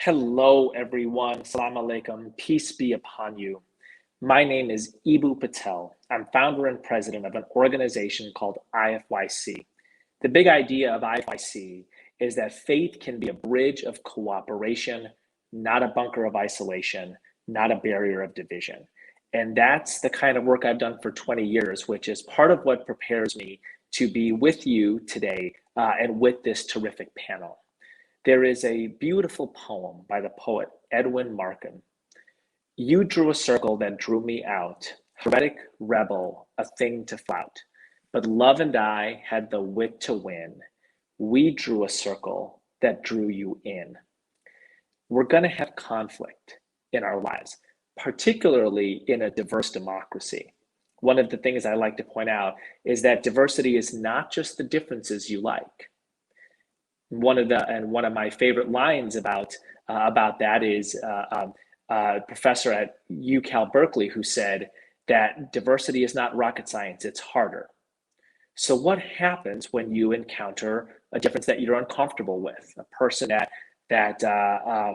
Hello, everyone. Salam alaikum. Peace be upon you. My name is Ibu Patel. I'm founder and president of an organization called IFYC. The big idea of IFYC is that faith can be a bridge of cooperation, not a bunker of isolation, not a barrier of division. And that's the kind of work I've done for 20 years, which is part of what prepares me to be with you today and with this terrific panel. There is a beautiful poem by the poet Edwin Markham. You drew a circle that drew me out, heretic rebel, a thing to flout. But love and I had the wit to win. We drew a circle that drew you in. We're going to have conflict in our lives, particularly in a diverse democracy. One of the things I like to point out is that diversity is not just the differences you like. One of my favorite lines about that is a professor at UCal Berkeley who said that diversity is not rocket science, it's harder. So what happens when you encounter a difference that you're uncomfortable with, a person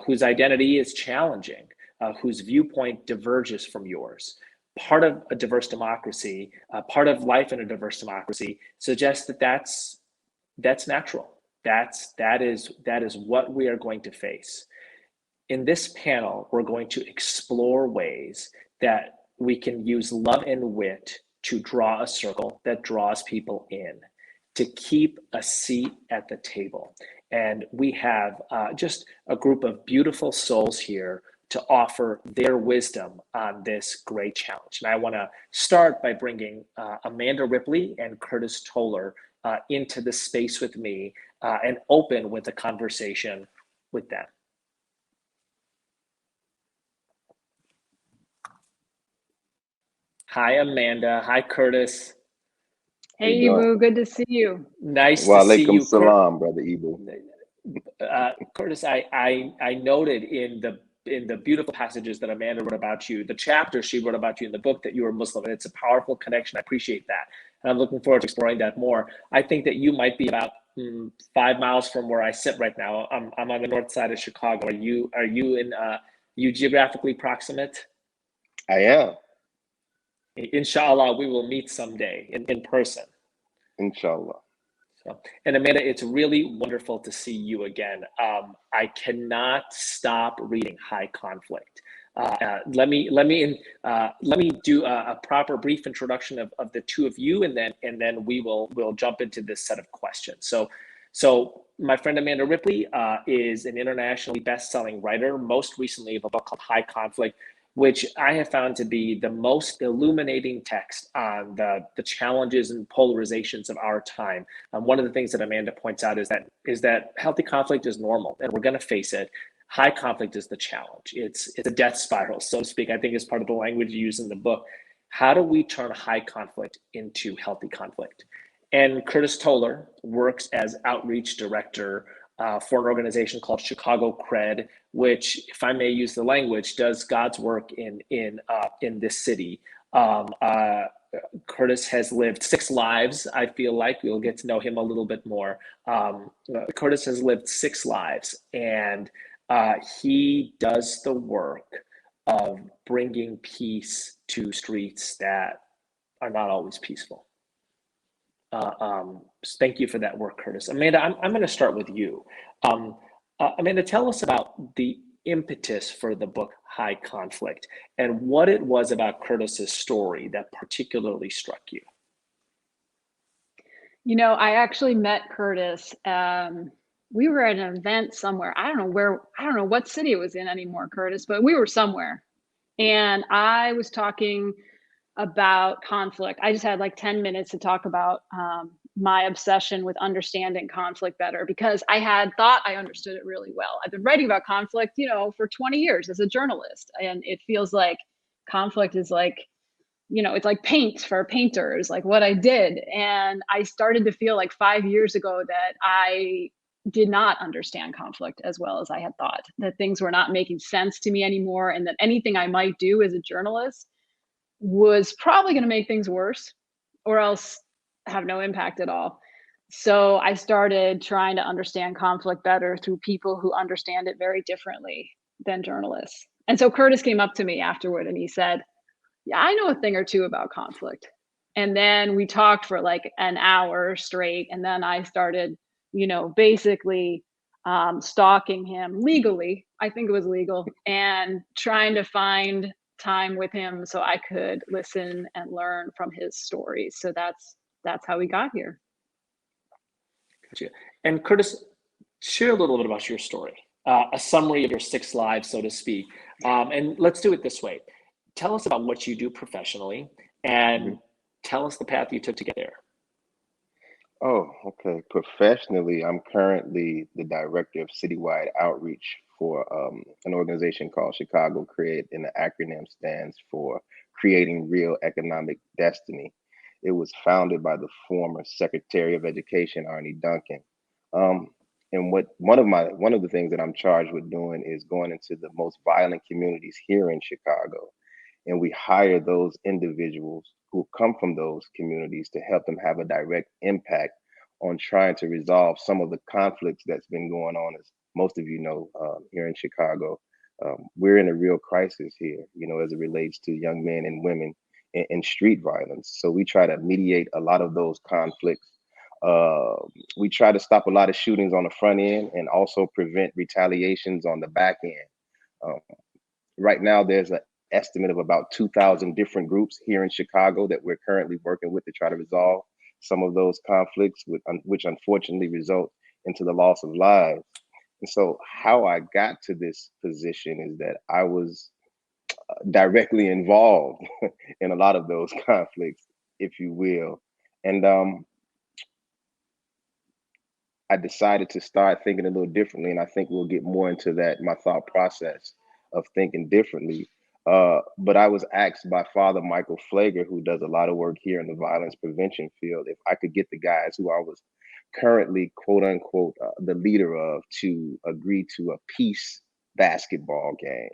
whose identity is challenging, whose viewpoint diverges from yours? Part of a diverse democracy, part of life in a diverse democracy suggests that that's natural. That is what we are going to face. In this panel, we're going to explore ways that we can use love and wit to draw a circle that draws people in, to keep a seat at the table. And we have just a group of beautiful souls here to offer their wisdom on this great challenge. And I want to start by bringing Amanda Ripley and Curtis Toller into the space with me and open with a conversation with them. Hi, Amanda. Hi, Curtis. Hey, Ibu. Good to see you. Nice to see you. Walaikum salam, brother Ibu. Curtis, I noted in the beautiful passages that Amanda wrote about you, the chapter she wrote about you in the book, that you were Muslim, and it's a powerful connection. I appreciate that. And I'm looking forward to exploring that more. I think that you might be about 5 miles from where I sit right now. I'm on the north side of Chicago. Are you geographically proximate? I am. Inshallah, we will meet someday in person. Inshallah. So, and Amanda, it's really wonderful to see you again. I cannot stop reading High Conflict. Let me do a proper brief introduction of the two of you, and then we'll jump into this set of questions. So my friend Amanda Ripley is an internationally best-selling writer, most recently of a book called High Conflict, which I have found to be the most illuminating text on the challenges and polarizations of our time. One of the things that Amanda points out is that healthy conflict is normal, and we're going to face it. High conflict is the challenge. It's a death spiral, so to speak. I think is part of the language you use in the book. How do we turn high conflict into healthy conflict? And Curtis Toller works as outreach director for an organization called Chicago Cred, which, if I may use the language, does God's work in this city. Curtis has lived 6 lives. I feel like we'll get to know him a little bit more. Curtis has lived 6 lives, and he does the work of bringing peace to streets that are not always peaceful. Thank you for that work, Curtis. Amanda, I'm going to start with you. Amanda, tell us about the impetus for the book High Conflict and what it was about Curtis's story that particularly struck you. You know, I actually met Curtis. We were at an event somewhere. I don't know what city it was in anymore, Curtis, but we were somewhere. And I was talking about conflict. I just had like 10 minutes to talk about my obsession with understanding conflict better, because I had thought I understood it really well. I've been writing about conflict, for 20 years as a journalist. And it feels like conflict is like, it's like paint for painters, like what I did. And I started to feel like 5 years ago that I did not understand conflict as well as I had thought, that things were not making sense to me anymore, and that anything I might do as a journalist was probably going to make things worse or else have no impact at all. So I started trying to understand conflict better through people who understand it very differently than journalists. And so Curtis came up to me afterward and he said, yeah, I know a thing or two about conflict. And then we talked for like an hour straight. And then I started, basically stalking him legally. I think it was legal, and trying to find time with him so I could listen and learn from his stories. So that's how we got here. Gotcha. And Curtis, share a little bit about your story, a summary of your 6 lives, so to speak. And let's do it this way. Tell us about what you do professionally, and tell us the path you took to get there. Oh, okay. Professionally, I'm currently the director of citywide outreach for an organization called Chicago Create, and the acronym stands for Creating Real Economic Destiny. It was founded by the former Secretary of Education, Arnie Duncan. Um, and one of the things that I'm charged with doing is going into the most violent communities here in Chicago, and we hire those individuals who come from those communities to help them have a direct impact on trying to resolve some of the conflicts that's been going on. As most of you know, here in Chicago, we're in a real crisis here, as it relates to young men and women and street violence. So we try to mediate a lot of those conflicts. We try to stop a lot of shootings on the front end and also prevent retaliations on the back end. Um, right now, there's an estimate of about 2,000 different groups here in Chicago that we're currently working with to try to resolve some of those conflicts, which unfortunately result into the loss of lives. And so, how I got to this position is that I was directly involved in a lot of those conflicts, if you will. And I decided to start thinking a little differently. And I think we'll get more into that, my thought process of thinking differently. But I was asked by Father Michael Flager, who does a lot of work here in the violence prevention field, if I could get the guys who I was currently, quote unquote, the leader of, to agree to a peace basketball game.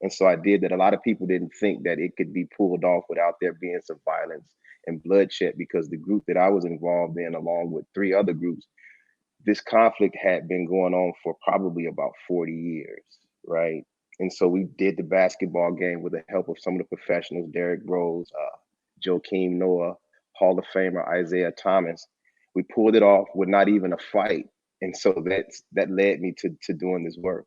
And so I did that. A lot of people didn't think that it could be pulled off without there being some violence and bloodshed, because the group that I was involved in, along with 3 other groups, this conflict had been going on for probably about 40 years, right? And so we did the basketball game with the help of some of the professionals, Derrick Rose, Joakim Noah, Hall of Famer Isaiah Thomas. We pulled it off with not even a fight. And so that led me to doing this work.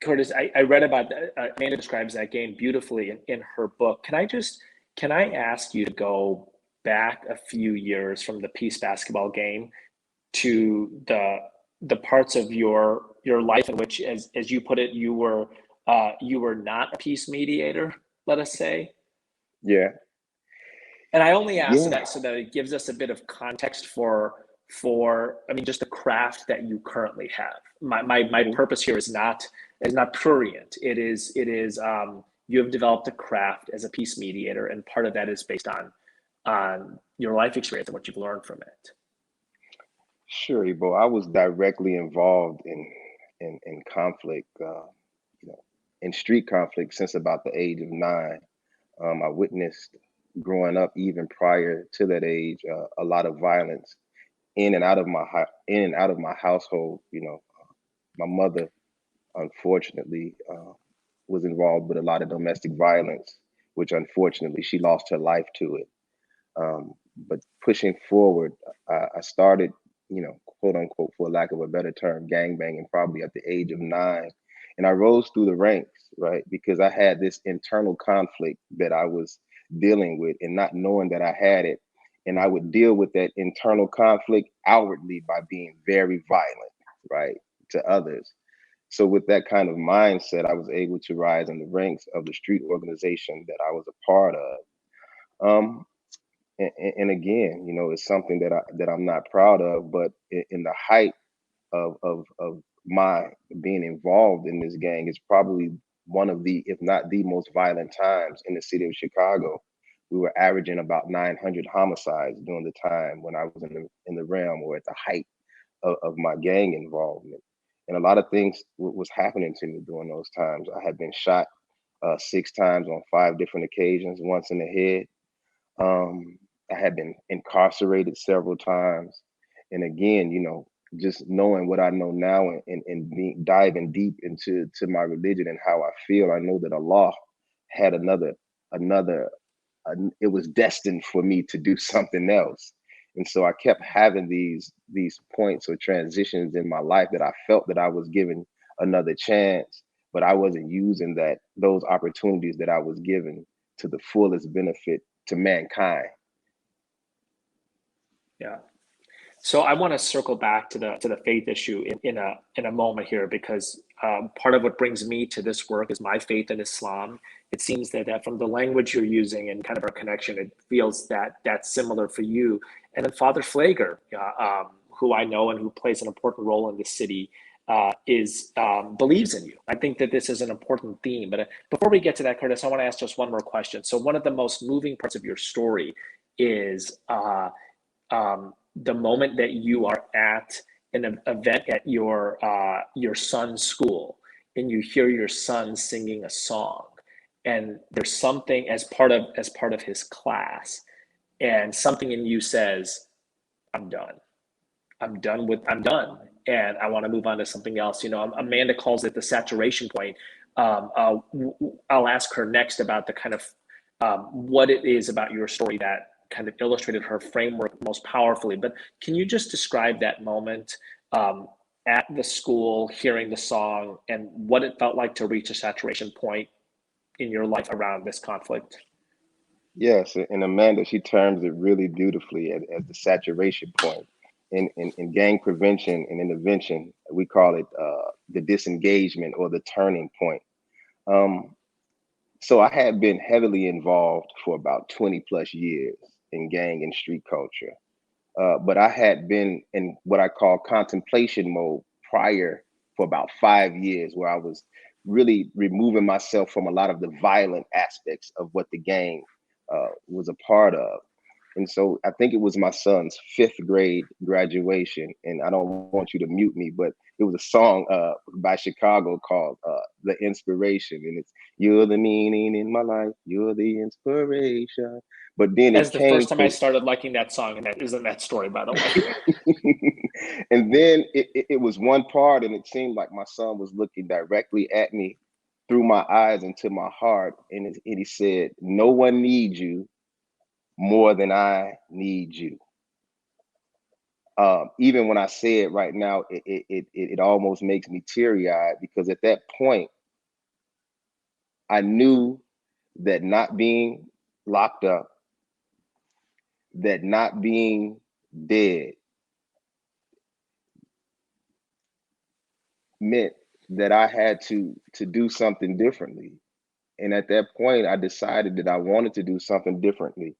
Curtis, I read about that. Amanda describes that game beautifully in her book. Can I ask you to go back a few years from the peace basketball game to the parts of your life in which, as you put it, you were not a peace mediator, let us say? Yeah. And I only ask Yeah. that so that it gives us a bit of context for just the craft that you currently have. My purpose here is not prurient. It is you have developed a craft as a peace mediator, and part of that is based on your life experience and what you've learned from it. Sure, Ebo. I was directly involved in conflict, in street conflict since about the age of 9. I witnessed growing up, even prior to that age, a lot of violence in and out of my household. My mother, unfortunately, was involved with a lot of domestic violence, which unfortunately she lost her life to it. But pushing forward, I started, quote unquote, for lack of a better term, gangbanging probably at the age of 9. And I rose through the ranks, right? Because I had this internal conflict that I was dealing with and not knowing that I had it. And I would deal with that internal conflict outwardly by being very violent, right, to others. So with that kind of mindset, I was able to rise in the ranks of the street organization that I was a part of. Um, and again, it's something that I'm not proud of, but in the height of my being involved in this gang is probably one of the, if not the most violent times in the city of Chicago. We were averaging about 900 homicides during the time when I was in the realm, or at the height of my gang involvement. And a lot of things was happening to me during those times. I had been shot 6 times on 5 different occasions, once in the head. I had been incarcerated several times. And again, you know, just knowing what I know now and diving deep into my religion and how I feel, I know that Allah had another it was destined for me to do something else. And so I kept having these points or transitions in my life that I felt that I was given another chance, but I wasn't using those opportunities that I was given to the fullest benefit to mankind. Yeah. So I want to circle back to the faith issue in a moment here, because part of what brings me to this work is my faith in Islam. It seems that from the language you're using and kind of our connection, it feels that that's similar for you. And then Father Flager, who I know and who plays an important role in the city, believes in you. I think that this is an important theme. But before we get to that, Curtis, I want to ask just one more question. So one of the most moving parts of your story is the moment that you are at an event at your son's school, and you hear your son singing a song, and there's something as part of his class, and something in you says, I'm done, and I want to move on to something else. You know, Amanda calls it the saturation point. I'll ask her next about the kind of what it is about your story that kind of illustrated her framework most powerfully. But can you just describe that moment at the school, hearing the song, and what it felt like to reach a saturation point in your life around this conflict? Yes, and Amanda, she terms it really beautifully as the saturation point. In gang prevention and intervention, we call it the disengagement or the turning point. So I had been heavily involved for about 20 plus years in gang and street culture. But I had been in what I call contemplation mode prior for about 5 years, where I was really removing myself from a lot of the violent aspects of what the gang was a part of. And so I think it was my son's 5th grade graduation. And I don't want you to mute me, but it was a song by Chicago called The Inspiration. And it's, you're the meaning in my life, you're the inspiration. But then That's it the came first time I started liking that song, and that isn't that story, by the way. And then it was one part, and it seemed like my son was looking directly at me through my eyes into my heart. And he said, no one needs you more than I need you. Even when I say it right now, it almost makes me teary-eyed, because at that point, I knew that not being locked up, that not being dead, meant that I had to do something differently. And at that point, I decided that I wanted to do something differently.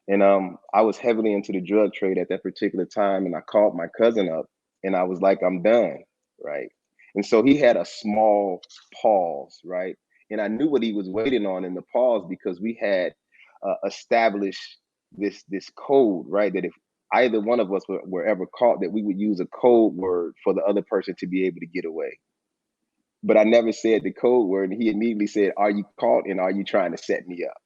And I was heavily into the drug trade at that particular time. And I called my cousin up and I was like, I'm done, right? And so he had a small pause, right? And I knew what he was waiting on in the pause, because we had established this code, right? That if either one of us were ever caught, that we would use a code word for the other person to be able to get away. But I never said the code word. And he immediately said, are you caught and are you trying to set me up?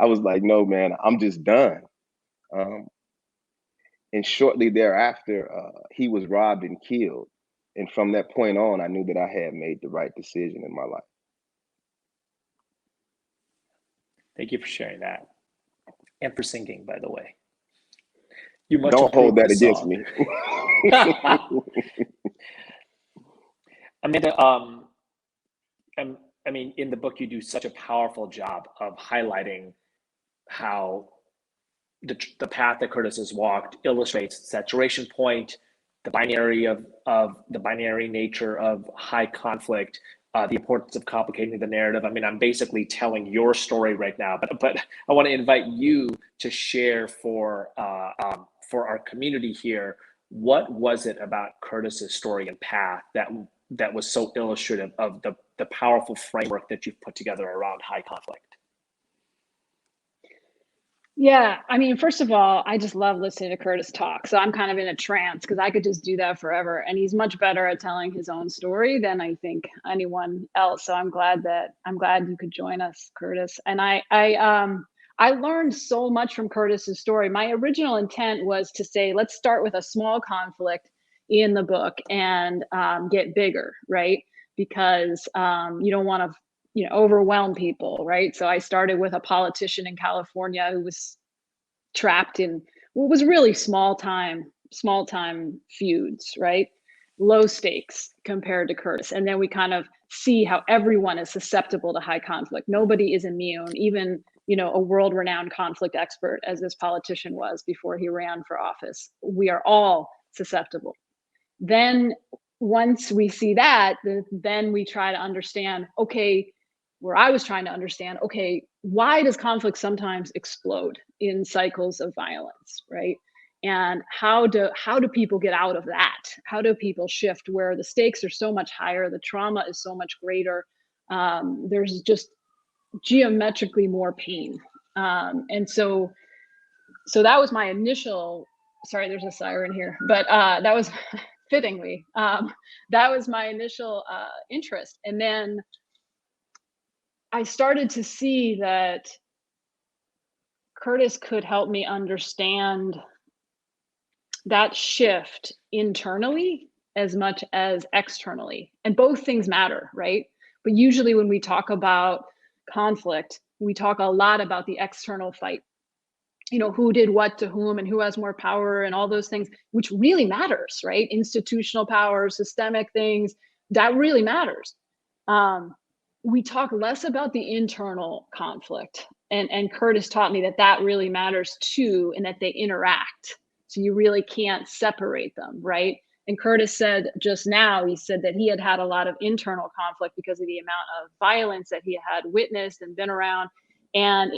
I was like, no, man, I'm just done. And shortly thereafter, he was robbed and killed. And from that point on, I knew that I had made the right decision in my life. Thank you for sharing that. And for singing, by the way. You much Don't hold that against song. me. Amanda, I mean, in the book, you do such a powerful job of highlighting how the path that Curtis has walked illustrates the saturation point, the binary the binary nature of high conflict, the importance of complicating the narrative. I mean, I'm basically telling your story right now, but I want to invite you to share for our community here. What was it about Curtis's story and path that was so illustrative of the powerful framework that you've put together around high conflict? Yeah, I mean, first of all, I just love listening to Curtis talk. So I'm kind of in a trance because I could just do that forever. And he's much better at telling his own story than I think anyone else. So I'm glad you could join us, Curtis. And I I learned so much from Curtis's story. My original intent was to say, let's start with a small conflict in the book and get bigger, right? Because you don't want to, overwhelm people, right? So I started with a politician in California who was trapped in what was really small time feuds, right? Low stakes compared to Curtis. And then we kind of see how everyone is susceptible to high conflict. Nobody is immune, even, a world-renowned conflict expert as this politician was before he ran for office. We are all susceptible. Then once we see that, then we try to understand, okay, where I was trying to understand, okay, why does conflict sometimes explode in cycles of violence, right? And how do people get out of that? How do people shift where the stakes are so much higher, the trauma is so much greater, there's just geometrically more pain. And so that was my initial, sorry, there's a siren here, but that was fittingly, that was my initial interest. And then I started to see that Curtis could help me understand that shift internally as much as externally. And both things matter, right? But usually when we talk about conflict, we talk a lot about the external fight. Who did what to whom and who has more power and all those things, which really matters, right? Institutional power, systemic things, that really matters. We talk less about the internal conflict. And Curtis taught me that really matters too, and that they interact. So you really can't separate them, right? And Curtis said just now, he said that he had a lot of internal conflict because of the amount of violence that he had witnessed and been around. And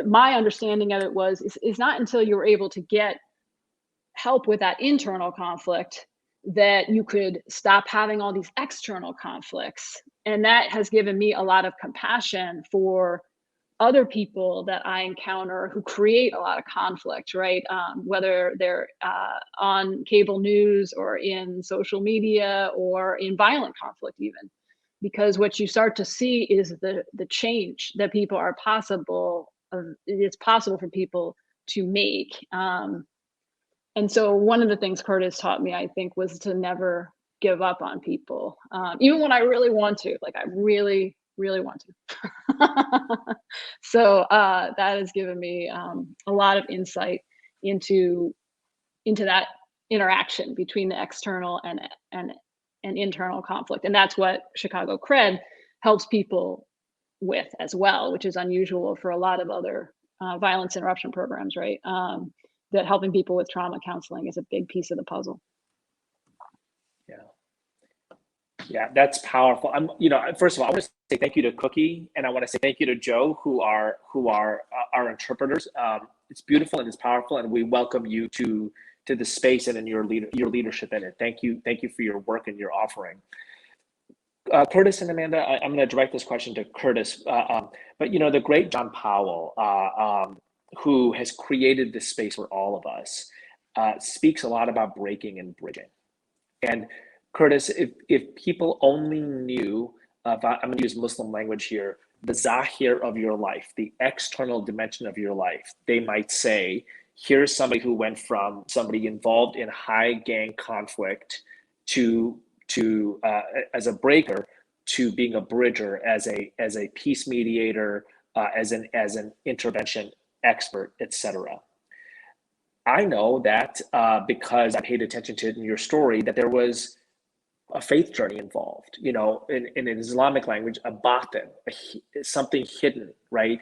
my understanding of it was, it's not until you were able to get help with that internal conflict that you could stop having all these external conflicts. And that has given me a lot of compassion for other people that I encounter who create a lot of conflict, right? Whether they're on cable news or in social media or in violent conflict even. Because what you start to see is the change that people are it's possible for people to make. And so one of the things Curtis taught me, I think, was to never give up on people, even when I really want to, like I really, really want to. So that has given me a lot of insight into that interaction between the external and internal conflict. And that's what Chicago Cred helps people with as well, which is unusual for a lot of other violence interruption programs, right? That helping people with trauma counseling is a big piece of the puzzle. Yeah, that's powerful. First of all, I want to say thank you to Cookie, and I want to say thank you to Joe, who are our interpreters. It's beautiful and it's powerful, and we welcome you to the space and in your leadership in it. Thank you for your work and your offering. Curtis and Amanda, I'm going to direct this question to Curtis, but the great John Powell, who has created this space for all of us, speaks a lot about breaking and bridging. And Curtis, if people only knew, I'm going to use Muslim language here, the zahir of your life, the external dimension of your life, they might say, here's somebody who went from somebody involved in high gang conflict to as a breaker, to being a bridger, as a peace mediator, as an intervention expert, etc. I know that because I paid attention to it in your story, that there was a faith journey involved, in an Islamic language, a batin, something hidden, right?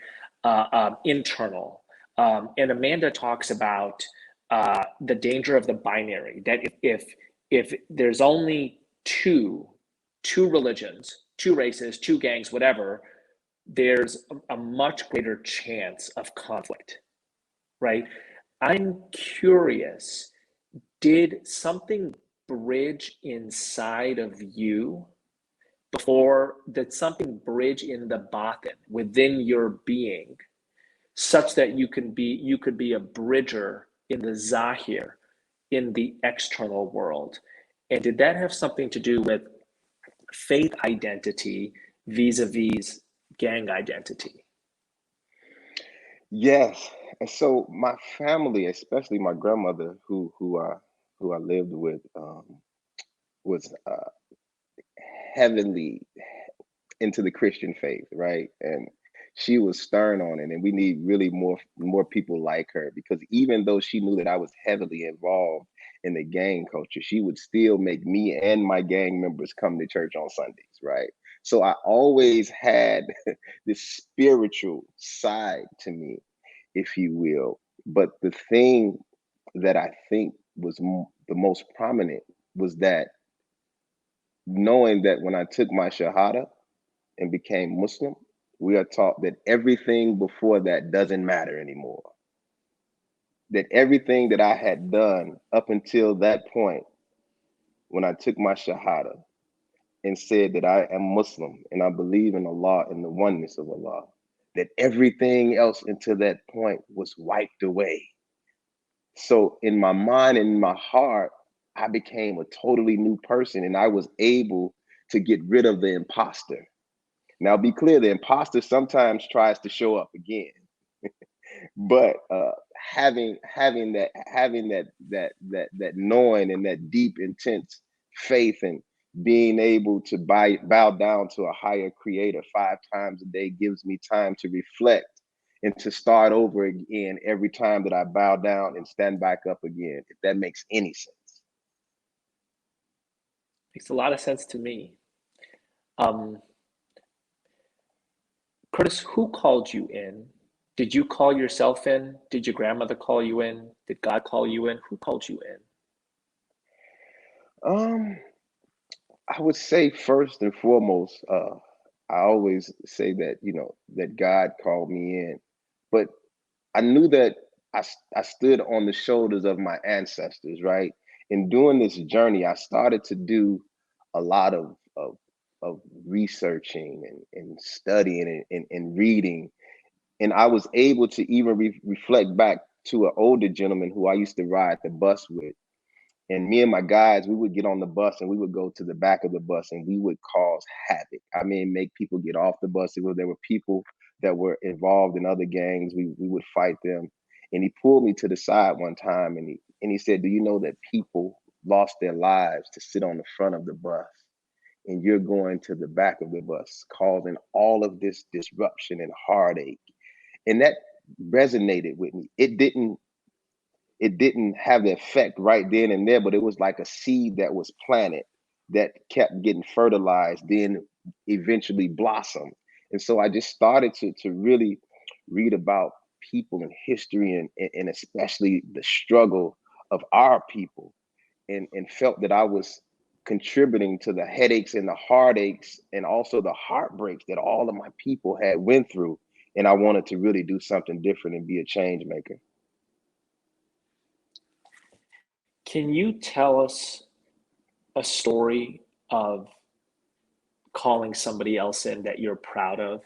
Internal. And Amanda talks about the danger of the binary, that if there's only two religions, two races, two gangs, whatever, there's a much greater chance of conflict, right? I'm curious, did something bridge inside of you did something bridge in the batin, within your being, such that you could be a bridger in the zahir, in the external world? And did that have something to do with faith identity vis-a-vis gang identity? Yes. And so my family, especially my grandmother, who I lived with, was heavily into the Christian faith, right? And she was stern on it, and we need really more people like her, because even though she knew that I was heavily involved in the gang culture, she would still make me and my gang members come to church on Sundays, right? So I always had this spiritual side to me, if you will. But the thing that I think was the most prominent was that, knowing that when I took my Shahada and became Muslim, we are taught that everything before that doesn't matter anymore. That everything that I had done up until that point, when I took my Shahada and said that I am Muslim and I believe in Allah and the oneness of Allah, that everything else until that point was wiped away. So in my mind and in my heart, I became a totally new person, and I was able to get rid of the imposter. Now, be clear, the imposter sometimes tries to show up again, but having that knowing and that deep, intense faith, and being able to bow down to a higher creator 5 times a day gives me time to reflect and to start over again every time that I bow down and stand back up again, if that makes any sense. Makes a lot of sense to me. Um, Curtis, who called you in? Did you call yourself in? Did your grandmother call you in? Did God call you in? Who called you in? Um, I would say first and foremost, I always say that, that God called me in, but I knew that I stood on the shoulders of my ancestors, right? In doing this journey, I started to do a lot of researching and studying and reading. And I was able to even reflect back to an older gentleman who I used to ride the bus with. And me and my guys, we would get on the bus and we would go to the back of the bus and we would cause havoc. I mean, make people get off the bus. There were people that were involved in other gangs. We would fight them. And he pulled me to the side one time, and he said, "Do you know that people lost their lives to sit on the front of the bus? And you're going to the back of the bus, causing all of this disruption and heartache." And that resonated with me. It didn't have the effect right then and there, but it was like a seed that was planted that kept getting fertilized, then eventually blossomed. And so I just started to really read about people and history, and especially the struggle of our people, and felt that I was contributing to the headaches and the heartaches and also the heartbreaks that all of my people had went through. And I wanted to really do something different and be a change maker. Can you tell us a story of calling somebody else in that you're proud of?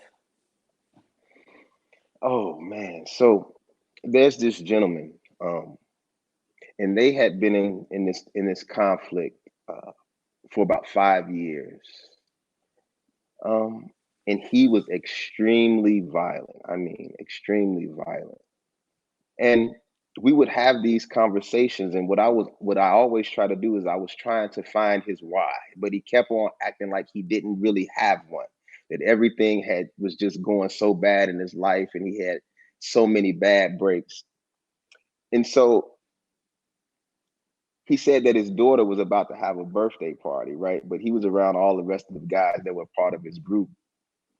Oh man. So there's this gentleman, and they had been in this conflict for about 5 years. And he was extremely violent. I mean, extremely violent. And we would have these conversations, and what I always try to do is I was trying to find his why, but he kept on acting like he didn't really have one. That everything was just going so bad in his life, and he had so many bad breaks. And so he said that his daughter was about to have a birthday party, right? But he was around all the rest of the guys that were part of his group.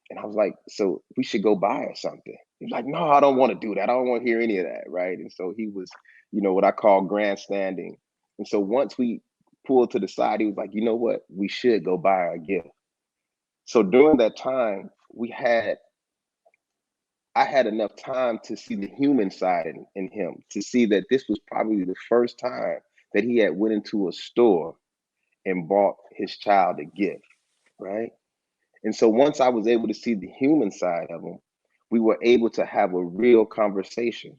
And I was like, "So we should go buy her something." He was like, "No, I don't want to do that. I don't want to hear any of that." Right. And so he was, what I call grandstanding. And so once we pulled to the side, he was like, "You know what? We should go buy her a gift." So during that time, I had enough time to see the human side in him, to see that this was probably the first time that he had went into a store and bought his child a gift. Right. And so once I was able to see the human side of him, we were able to have a real conversation.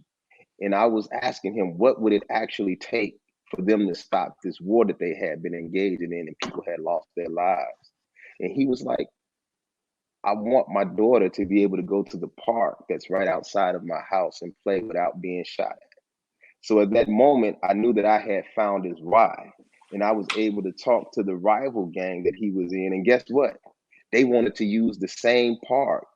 And I was asking him, what would it actually take for them to stop this war that they had been engaging in and people had lost their lives? And he was like, I want my daughter to be able to go to the park that's right outside of my house and play without being shot at. So at that moment, I knew that I had found his why, and I was able to talk to the rival gang that he was in. And guess what? They wanted to use the same park,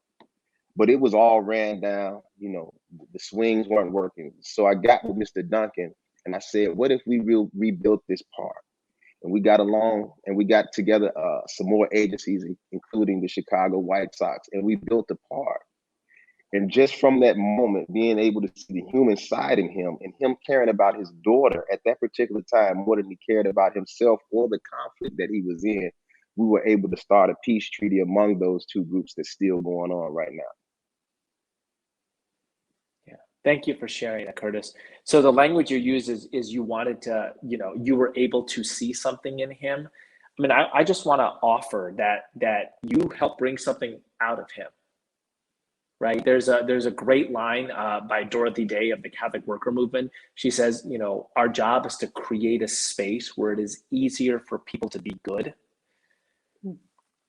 but it was all ran down. You know, the swings weren't working. So I got with Mr. Duncan and I said, what if we rebuilt this park? And we got along and we got together some more agencies, including the Chicago White Sox, and we built a park. And just from that moment, being able to see the human side in him and him caring about his daughter at that particular time more than he cared about himself or the conflict that he was in, we were able to start a peace treaty among those two groups that's still going on right now. Yeah, thank you for sharing that, Curtis. So the language you use is you wanted to, you were able to see something in him. I mean, I just want to offer that you helped bring something out of him. Right. There's a great line by Dorothy Day of the Catholic Worker Movement. She says, our job is to create a space where it is easier for people to be good.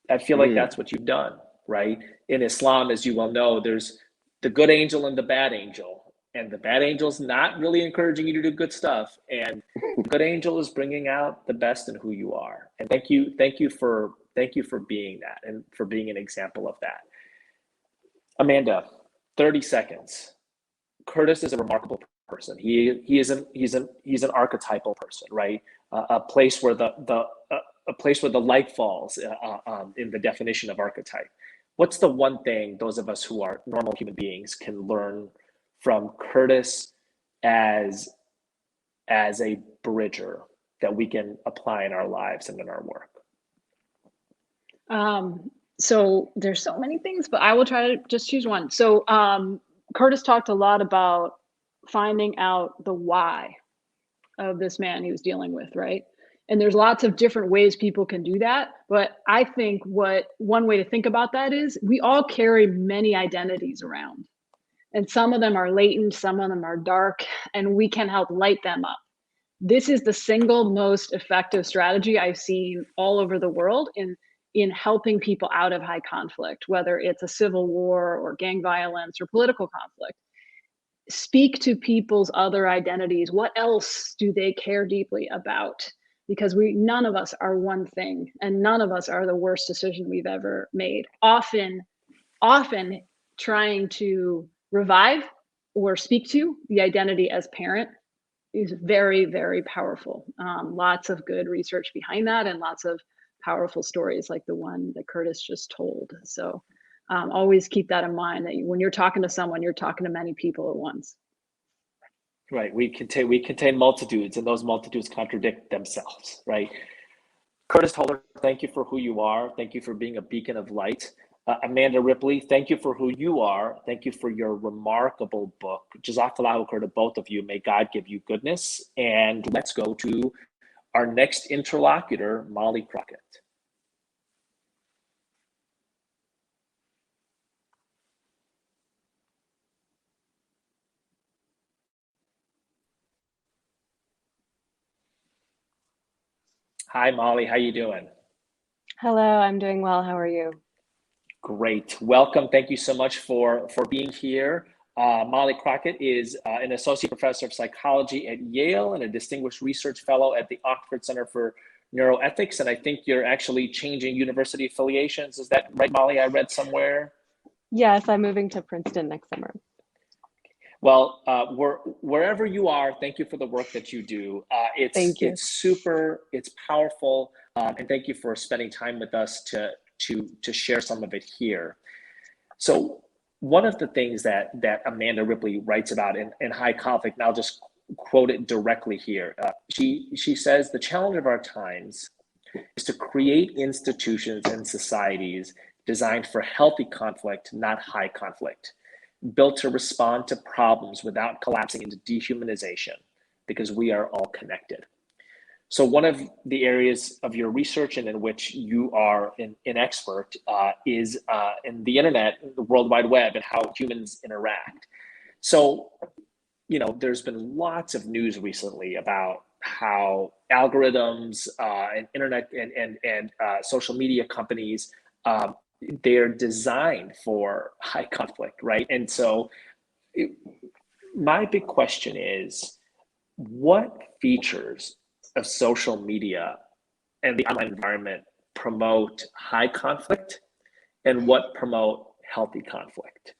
I feel like that's what you've done, right? In Islam, as you well know, there's the good angel and the bad angel. And the bad angel's not really encouraging you to do good stuff. And the good angel is bringing out the best in who you are. And thank you for being that and for being an example of that. Amanda, 30 seconds. Curtis is a remarkable person. He's an archetypal person, right? A place where the light falls in the definition of archetype. What's the one thing those of us who are normal human beings can learn from Curtis as a bridger that we can apply in our lives and in our work? So there's so many things, but I will try to just choose one. So Curtis talked a lot about finding out the why of this man he was dealing with, right? And there's lots of different ways people can do that. But I think one way to think about that is we all carry many identities around. And some of them are latent, some of them are dark, and we can help light them up. This is the single most effective strategy I've seen all over the world in helping people out of high conflict, whether it's a civil war or gang violence or political conflict. Speak to people's other identities. What else do they care deeply about? Because none of us are one thing, and none of us are the worst decision we've ever made. Often trying to revive or speak to the identity as parent is very, very powerful. Lots of good research behind that and lots of powerful stories like the one that Curtis just told. So always keep that in mind, that when you're talking to someone, you're talking to many people at once. Right. We contain multitudes, and those multitudes contradict themselves, right? Curtis Toller, thank you for who you are. Thank you for being a beacon of light. Amanda Ripley, thank you for who you are. Thank you for your remarkable book. Jazakallahu khair to both of you. May God give you goodness. And let's go to our next interlocutor, Molly Crockett. Hi, Molly. How you doing? Hello, I'm doing well. How are you? Great. Welcome. Thank you so much for being here. Molly Crockett is an associate professor of psychology at Yale and a distinguished research fellow at the Oxford Center for Neuroethics. And I think you're actually changing university affiliations. Is that right, Molly? I read somewhere. Yes, I'm moving to Princeton next summer. Well, wherever you are, thank you for the work that you do. Thank you. It's super, it's powerful, and thank you for spending time with us to share some of it here. So one of the things that Amanda Ripley writes about in High Conflict, and I'll just quote it directly here. She says, the challenge of our times is to create institutions and societies designed for healthy conflict, not high conflict, built to respond to problems without collapsing into dehumanization, because we are all connected. So one of the areas of your research and in which you are an expert is in the internet, the World Wide Web, and how humans interact. So, there's been lots of news recently about how algorithms and internet and social media companies they're designed for high conflict, right? And so my big question is, what features of social media and the online environment promote high conflict, and what promote healthy conflict?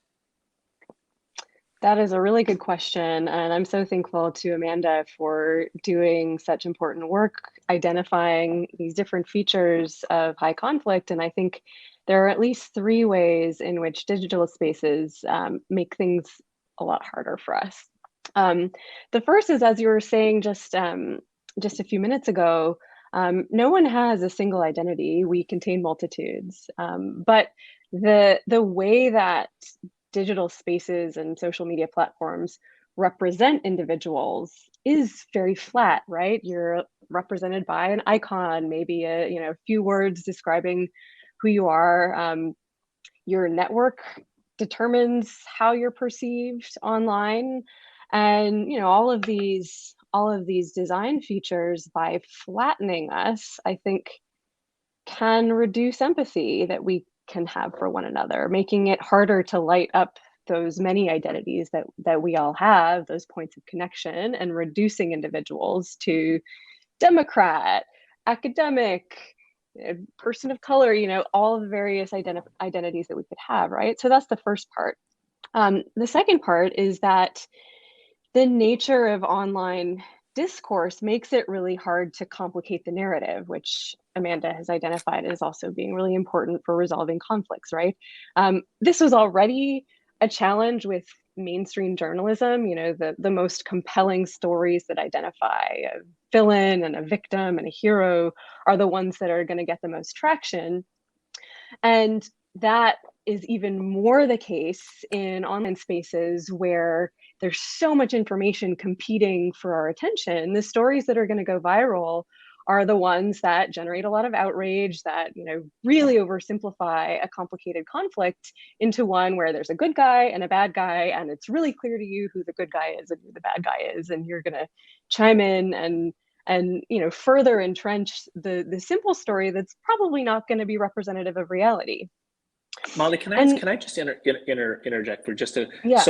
That is a really good question. And I'm so thankful to Amanda for doing such important work, identifying these different features of high conflict. And I think there are at least 3 ways in which digital spaces make things a lot harder for us. The first is, as you were saying just a few minutes ago, no one has a single identity. We contain multitudes. But the way that digital spaces and social media platforms represent individuals is very flat, right? You're represented by an icon, maybe a few words describing who you are. Your network determines how you're perceived online, and all of these design features, by flattening us, I think, can reduce empathy that we can have for one another, making it harder to light up those many identities that we all have, those points of connection, and reducing individuals to Democrat, academic, person of color, all of the various identities that we could have, right? So that's the first part. The second part is that the nature of online discourse makes it really hard to complicate the narrative, which Amanda has identified as also being really important for resolving conflicts, right? This was already a challenge with mainstream journalism. The most compelling stories that identify a villain and a victim and a hero are the ones that are going to get the most traction. And that is even more the case in online spaces where there's so much information competing for our attention. The stories that are going to go viral are the ones that generate a lot of outrage, that really oversimplify a complicated conflict into one where there's a good guy and a bad guy, and it's really clear to you who the good guy is and who the bad guy is, and you're going to chime in and further entrench the simple story that's probably not going to be representative of reality. Molly, can I just interject for just a yeah.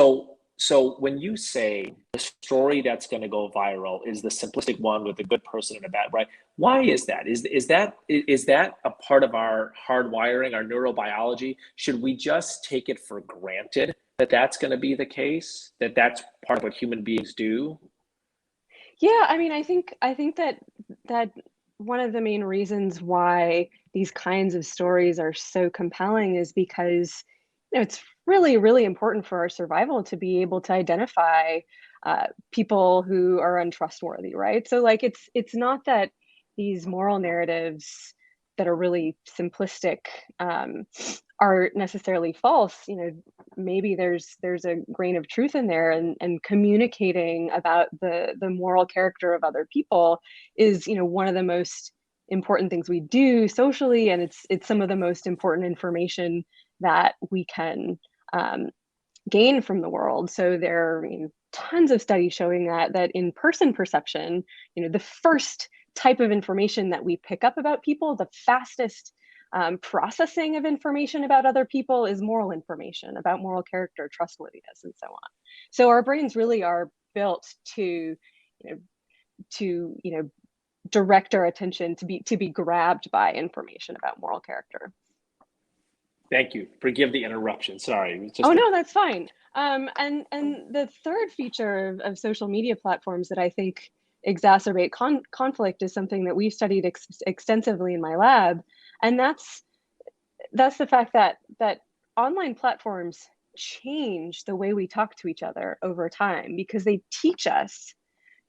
So when you say the story that's going to go viral is the simplistic one with a good person and a bad, right? Why is that? Is that a part of our hardwiring, our neurobiology? Should we just take it for granted that that's going to be the case? That that's part of what human beings do? Yeah, I mean, I think that one of the main reasons why these kinds of stories are so compelling is because it's really, really important for our survival to be able to identify people who are untrustworthy, right? So like it's not that these moral narratives that are really simplistic are necessarily false. Maybe there's a grain of truth in there, and communicating about the moral character of other people is one of the most important things we do socially, and it's some of the most important information that we can gain from the world. So there are tons of studies showing that in-person perception, the first type of information that we pick up about people, the fastest processing of information about other people is moral information about moral character, trustworthiness, and so on. So our brains really are built to direct our attention to be grabbed by information about moral character. Thank you. Forgive the interruption. Sorry. No, that's fine. And the third feature of social media platforms that I think exacerbate conflict is something that we've studied extensively in my lab, and that's the fact that online platforms change the way we talk to each other over time, because they teach us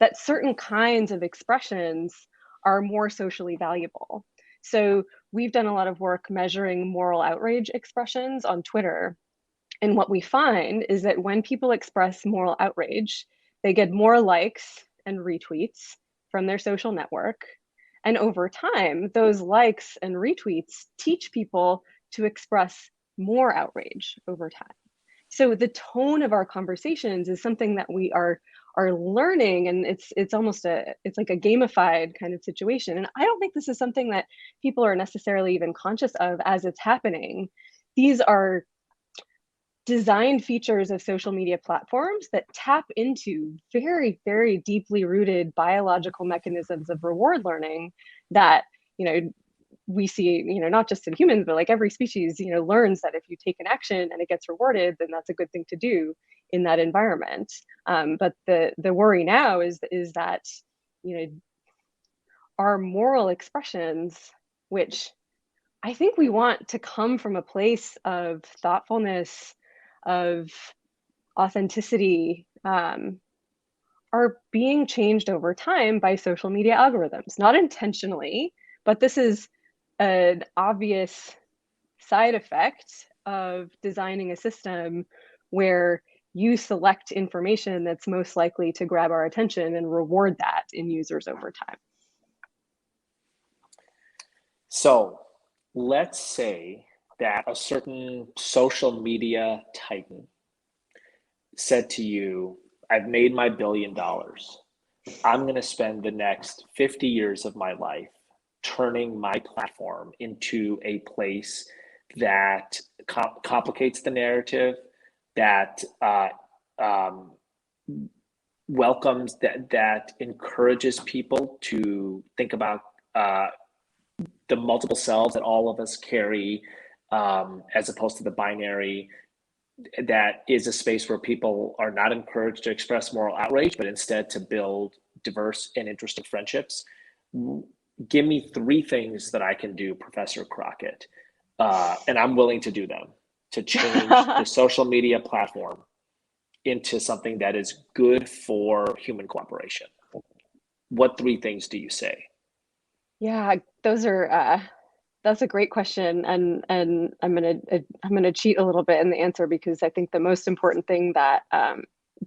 that certain kinds of expressions are more socially valuable. So we've done a lot of work measuring moral outrage expressions on Twitter. And what we find is that when people express moral outrage, they get more likes and retweets from their social network. And over time, those likes and retweets teach people to express more outrage over time. So the tone of our conversations is something that we are learning, and it's almost it's like a gamified kind of situation. And I don't think this is something that people are necessarily even conscious of as it's happening. these are designed features of social media platforms that tap into very, very deeply rooted biological mechanisms of reward learning that, we see, not just in humans, but like every species, learns that if you take an action and it gets rewarded, then that's a good thing to do in that environment. But the worry now is that, our moral expressions, which I think we want to come from a place of thoughtfulness, of authenticity, are being changed over time by social media algorithms, not intentionally, but this is an obvious side effect of designing a system where you select information that's most likely to grab our attention and reward that in users over time. So let's say that a certain social media titan said to you, I've made my $1 billion. I'm going to spend the next 50 years of my life turning my platform into a place that complicates the narrative, that welcomes, that encourages people to think about the multiple selves that all of us carry, as opposed to the binary, that is a space where people are not encouraged to express moral outrage, but instead to build diverse and interesting friendships. Give me 3 things that I can do, Professor Crockett, and I'm willing to do them, to change the social media platform into something that is good for human cooperation. What 3 things do you say? Yeah, those are that's a great question, and I'm gonna cheat a little bit in the answer, because I think the most important thing that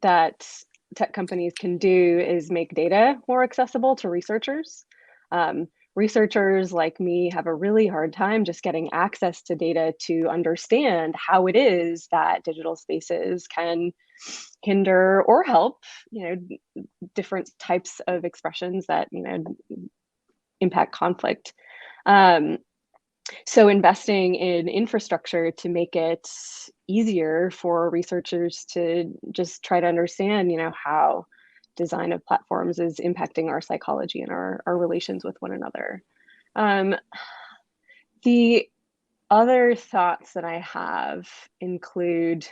that tech companies can do is make data more accessible to researchers. Researchers like me have a really hard time just getting access to data to understand how it is that digital spaces can hinder or help, different types of expressions that, impact conflict. So investing in infrastructure to make it easier for researchers to just try to understand, how design of platforms is impacting our psychology and our relations with one another. The other thoughts that I have include,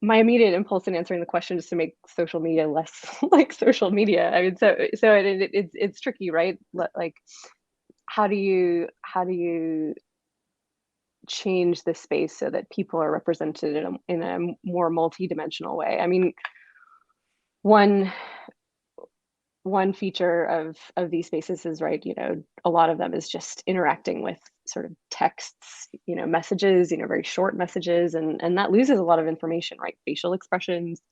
my immediate impulse in answering the question is to make social media less like social media. It's tricky, right? Like, how do you change the space so that people are represented in a more multidimensional way? One feature of these spaces is, right, a lot of them is just interacting with sort of texts, messages, very short messages, and that loses a lot of information, right? Facial expressions,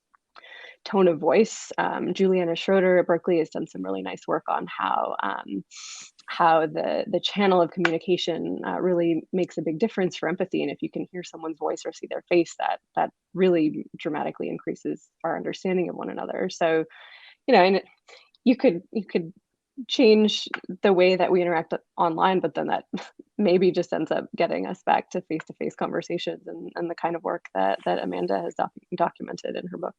tone of voice. Juliana Schroeder at Berkeley has done some really nice work on how the channel of communication really makes a big difference for empathy. And if you can hear someone's voice or see their face, that really dramatically increases our understanding of one another. So, and you could change the way that we interact online, but then that maybe just ends up getting us back to face-to-face conversations and the kind of work that Amanda has documented in her book.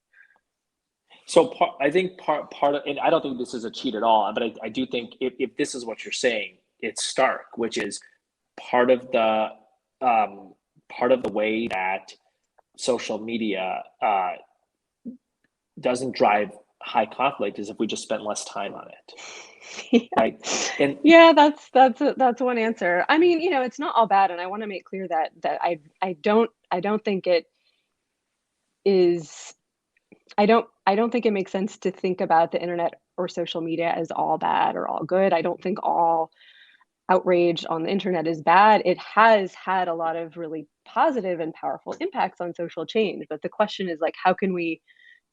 So I think part of, and I don't think this is a cheat at all, but I do think if this is what you're saying, it's stark, which is part of the way that social media doesn't drive high conflict is if we just spend less time on it. Yeah. Right. And yeah, that's one answer. It's not all bad, and I want to make clear that I don't think it is. I don't think it makes sense to think about the internet or social media as all bad or all good. I don't think all outrage on the internet is bad. It has had a lot of really positive and powerful impacts on social change. But the question is, like, how can we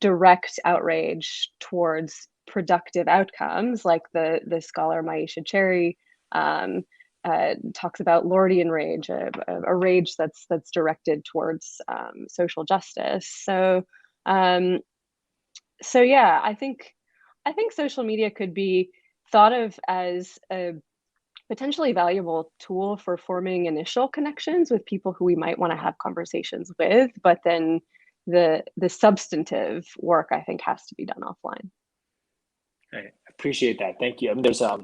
direct outrage towards productive outcomes? Like the scholar Maisha Cherry talks about Lordian rage, a rage that's directed towards social justice. So yeah, I think social media could be thought of as a potentially valuable tool for forming initial connections with people who we might want to have conversations with, but then the substantive work, I think, has to be done offline. I appreciate that. Thank you. I mean, there's my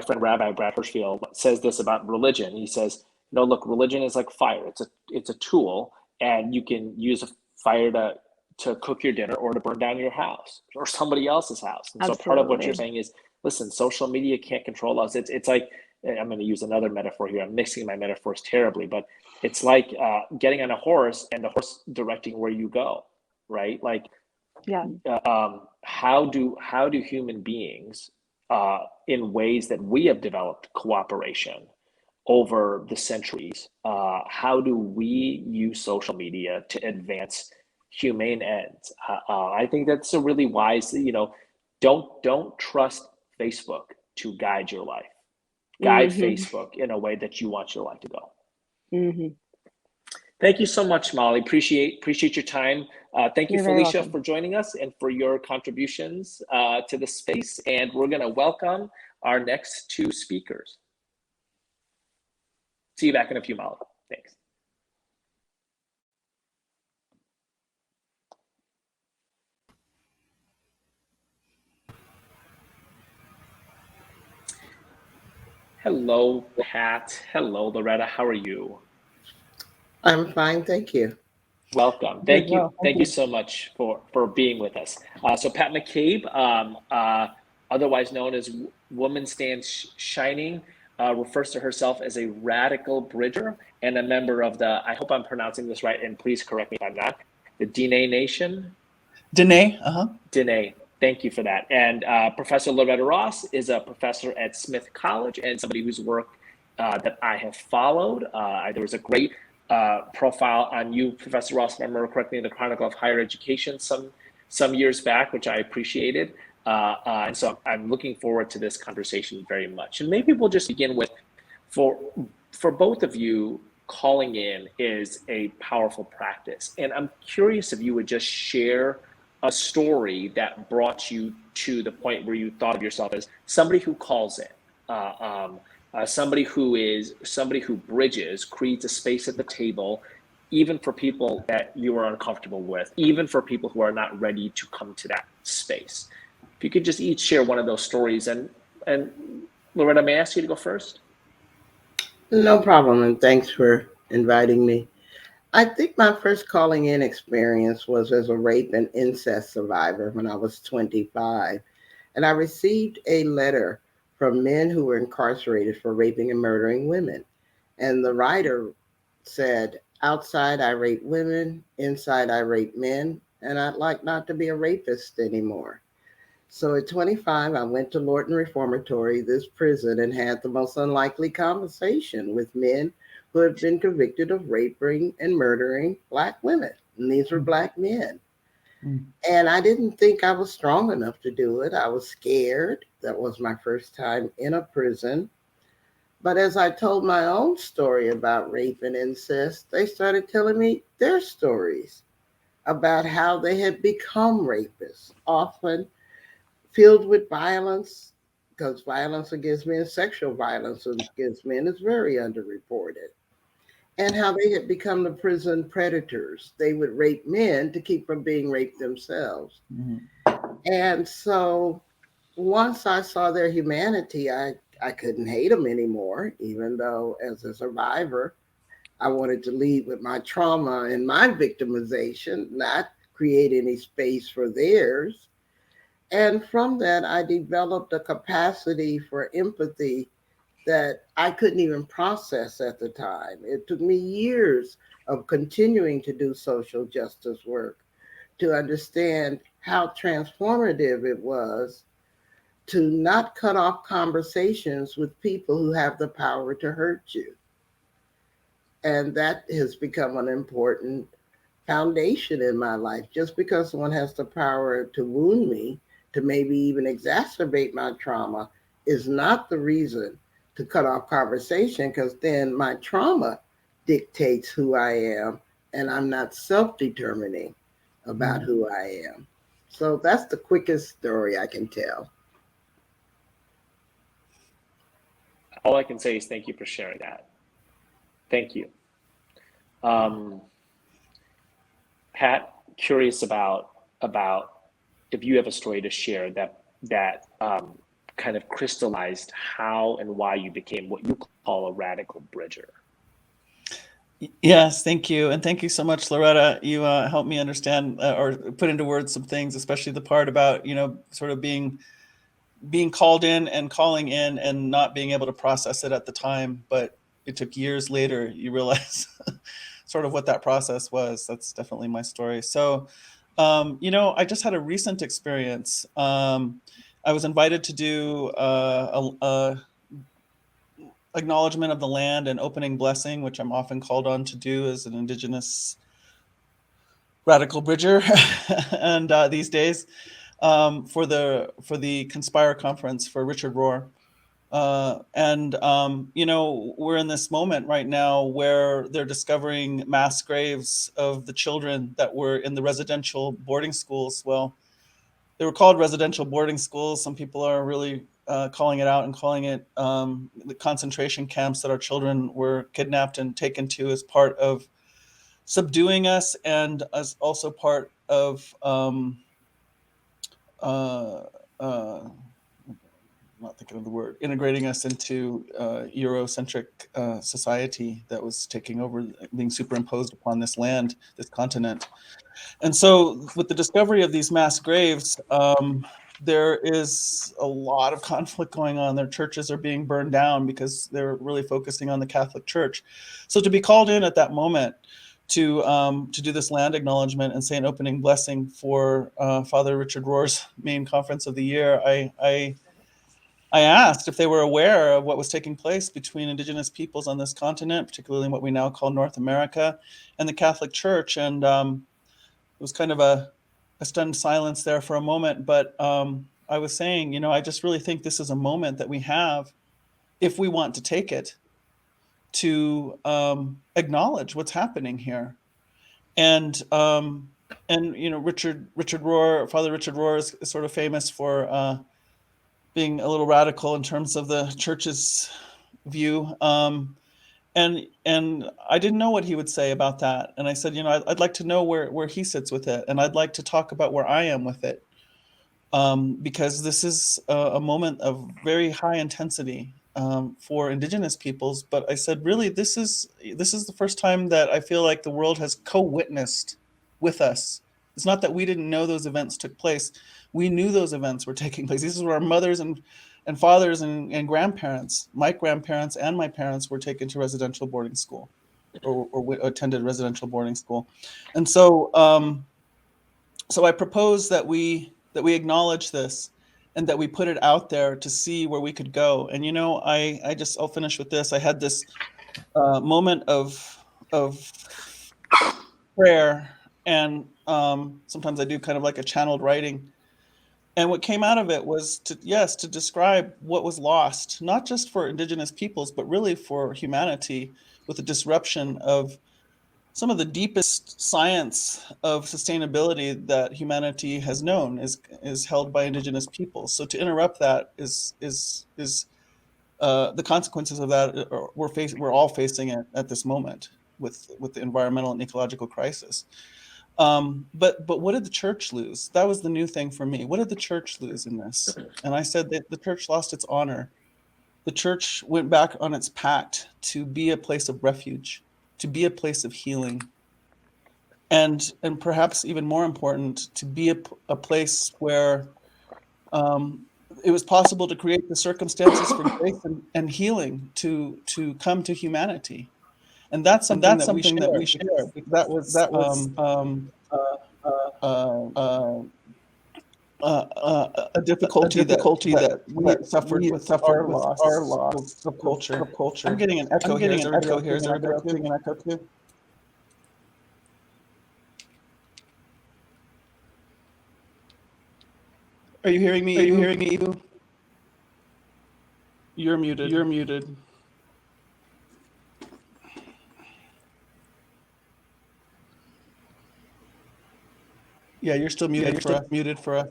friend Rabbi Brad Hirschfield says this about religion. He says, look, religion is like fire. It's a tool, and you can use a fire to cook your dinner or to burn down your house or somebody else's house. And so part of what you're saying is, listen, social media can't control us. It's like, I'm going to use another metaphor here. I'm mixing my metaphors terribly, but it's like getting on a horse and the horse directing where you go, right? Like, yeah. How do human beings, in ways that we have developed cooperation over the centuries, how do we use social media to advance humane ends? I think that's a really wise, don't trust Facebook to guide your life. Guide Facebook in a way that you want your life to go. Thank you so much, Molly. Appreciate your time. Thank you, Felicia, for joining us and for your contributions to the space. And we're going to welcome our next two speakers. See you back in a few, Molly. Thanks. Hello, Pat. Hello, Loretta. How are you? I'm fine, thank you. Welcome. Thank you. Thank you so much for being with us. So Pat McCabe, otherwise known as Woman Stands Shining, refers to herself as a radical bridger and a member of the, I hope I'm pronouncing this right, and please correct me if I'm not, the Dene Nation? Dene, Dene. Thank you for that. And Professor Loretta Ross is a professor at Smith College and somebody whose work that I have followed. There was a great profile on you, Professor Ross, if I remember correctly, in the Chronicle of Higher Education some years back, which I appreciated. And so I'm looking forward to this conversation very much. And maybe we'll just begin with, for both of you, calling in is a powerful practice. And I'm curious if you would just share a story that brought you to the point where you thought of yourself as somebody who calls in, somebody who bridges, creates a space at the table, even for people that you are uncomfortable with, even for people who are not ready to come to that space. If you could just each share one of those stories, and Loretta, may I ask you to go first? No problem, and thanks for inviting me. I think my first calling in experience was as a rape and incest survivor when I was 25, and I received a letter from men who were incarcerated for raping and murdering women. And the writer said, outside I rape women, inside I rape men, and I'd like not to be a rapist anymore. So at 25, I went to Lorton Reformatory, this prison, and had the most unlikely conversation with men who had been convicted of raping and murdering Black women. And these were Black men. And I didn't think I was strong enough to do it. I was scared. That was my first time in a prison. But as I told my own story about rape and incest, they started telling me their stories about how they had become rapists, often filled with violence, because violence against men, sexual violence against men is very underreported. And how they had become the prison predators. They would rape men to keep from being raped themselves. And so once I saw their humanity, I couldn't hate them anymore, even though as a survivor, I wanted to lead with my trauma and my victimization, not create any space for theirs. And from that, I developed a capacity for empathy that I couldn't even process at the time. It took me years of continuing to do social justice work to understand how transformative it was to not cut off conversations with people who have the power to hurt you. And that has become an important foundation in my life. Just because someone has the power to wound me, to maybe even exacerbate my trauma, is not the reason to cut off conversation, because then my trauma dictates who I am, and I'm not self-determining about who I am. So that's the quickest story I can tell. all I can say is thank you for sharing that. Thank you. Pat, curious about if you have a story to share that kind of crystallized how and why you became what you call a radical bridger. Yes, thank you. And thank you so much, Loretta. You helped me understand or put into words some things, especially the part about, sort of being called in and calling in and not being able to process it at the time. But it took years later, you realize sort of what that process was. That's definitely my story. So, I just had a recent experience. I was invited to do a acknowledgement of the land and opening blessing, which I'm often called on to do as an Indigenous radical bridger, and these days for the Conspire conference for Richard Rohr. We're in this moment right now where they're discovering mass graves of the children that were in the residential boarding schools. Well, they were called residential boarding schools. Some people are really calling it out and calling it the concentration camps that our children were kidnapped and taken to as part of subduing us and as also part of not thinking of the word, integrating us into Eurocentric society that was taking over, being superimposed upon this land, this continent. And so with the discovery of these mass graves, there is a lot of conflict going on. Their churches are being burned down because they're really focusing on the Catholic Church. So to be called in at that moment to do this land acknowledgement and say an opening blessing for Father Richard Rohr's main conference of the year, I asked if they were aware of what was taking place between Indigenous peoples on this continent, particularly in what we now call North America, and the Catholic Church. And it was kind of a stunned silence there for a moment. But I was saying, I just really think this is a moment that we have, if we want to take it, to acknowledge what's happening here. And Richard Rohr, Father Richard Rohr, is sort of famous for being a little radical in terms of the church's view. And I didn't know what he would say about that. And I said, I'd like to know where he sits with it. And I'd like to talk about where I am with it. Because this is a moment of very high intensity for Indigenous peoples. But I said, really, this is the first time that I feel like the world has co-witnessed with us. It's not that we didn't know those events took place. We knew those events were taking place. These are our mothers and fathers and grandparents. My grandparents and my parents were taken to residential boarding school or attended residential boarding school. And so so I propose that we acknowledge this and that we put it out there to see where we could go. And, I'll finish with this. I had this moment of prayer, and sometimes I do kind of like a channeled writing. And what came out of it was to describe what was lost, not just for Indigenous peoples, but really for humanity, with the disruption of some of the deepest science of sustainability that humanity has known is held by Indigenous peoples. So to interrupt that is the consequences of that we're all facing it at this moment with the environmental and ecological crisis. But what did the church lose? That was the new thing for me. What did the church lose in this? And I said that the church lost its honor. The church went back on its pact to be a place of refuge, to be a place of healing, and perhaps even more important, to be a place where it was possible to create the circumstances for grace and healing to come to humanity. And that's something that we share. That was a difficulty that we suffered with our loss of culture. I'm getting an echo here. Is everybody else getting an echo too? Are you hearing me? Ibu? You're muted. Yeah, you're still muted for us.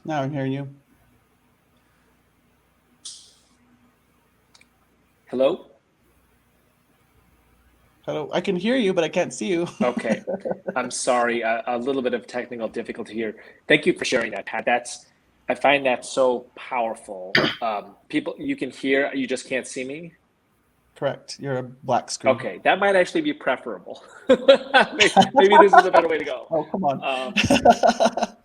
Now I'm hearing you. Hello? Hello. I can hear you, but I can't see you. Okay. I'm sorry. A little bit of technical difficulty here. Thank you for sharing that, Pat. I find that so powerful. People, you can hear, you just can't see me. Correct. You're a black screen. Okay, that might actually be preferable. Maybe this is a better way to go. Oh, come on.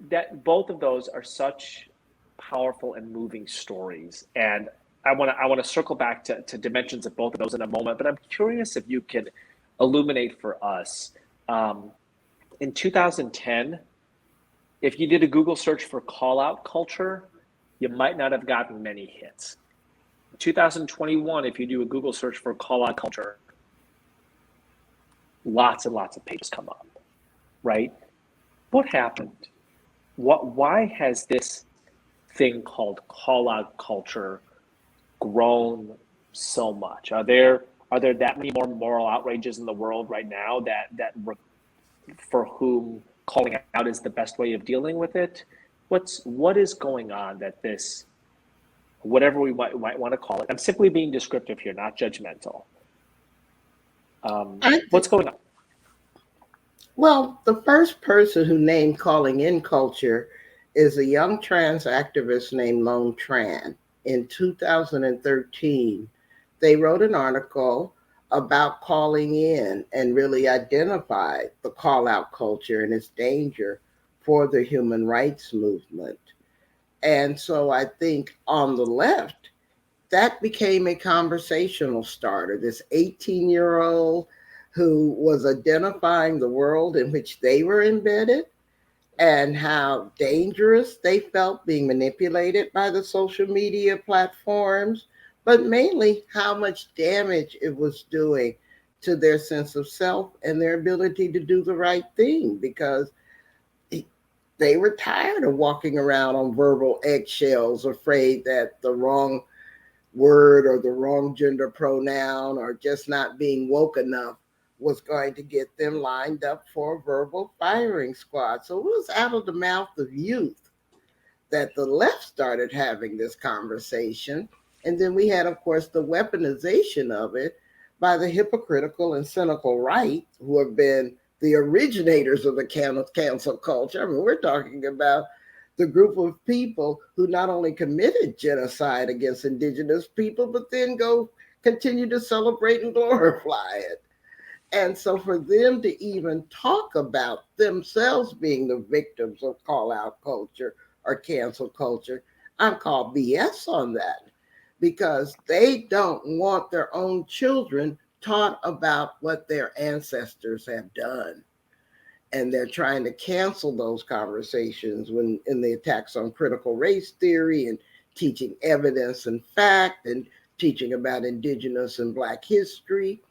That both of those are such powerful and moving stories, and I want to circle back to dimensions of both of those in a moment. But I'm curious if you can illuminate for us. In 2010, if you did a Google search for call out culture, you might not have gotten many hits. 2021, if you do a Google search for call out culture, lots and lots of pages come up, right? What happened? Why has this thing called call out culture grown so much? Are there that many more moral outrages in the world right now that for whom calling out is the best way of dealing with it? What is going on that this, whatever we might want to call it, I'm simply being descriptive here, not judgmental. What's going on? Well, the first person who named calling in culture is a young trans activist named Lone Tran. In 2013, they wrote an article about calling in and really identified the call out culture and its danger for the human rights movement. And so I think on the left, that became a conversational starter. This 18-year-old who was identifying the world in which they were embedded and how dangerous they felt being manipulated by the social media platforms, but mainly how much damage it was doing to their sense of self and their ability to do the right thing, because they were tired of walking around on verbal eggshells, afraid that the wrong word or the wrong gender pronoun or just not being woke enough was going to get them lined up for a verbal firing squad. So it was out of the mouth of youth that the left started having this conversation. And then we had, of course, the weaponization of it by the hypocritical and cynical right, who have been the originators of the cancel culture. I mean, we're talking about the group of people who not only committed genocide against indigenous people, but then go continue to celebrate and glorify it. And so for them to even talk about themselves being the victims of call out culture or cancel culture, I'm called BS on that, because they don't want their own children taught about what their ancestors have done. And they're trying to cancel those conversations when in the attacks on critical race theory and teaching evidence and fact and teaching about indigenous and Black history.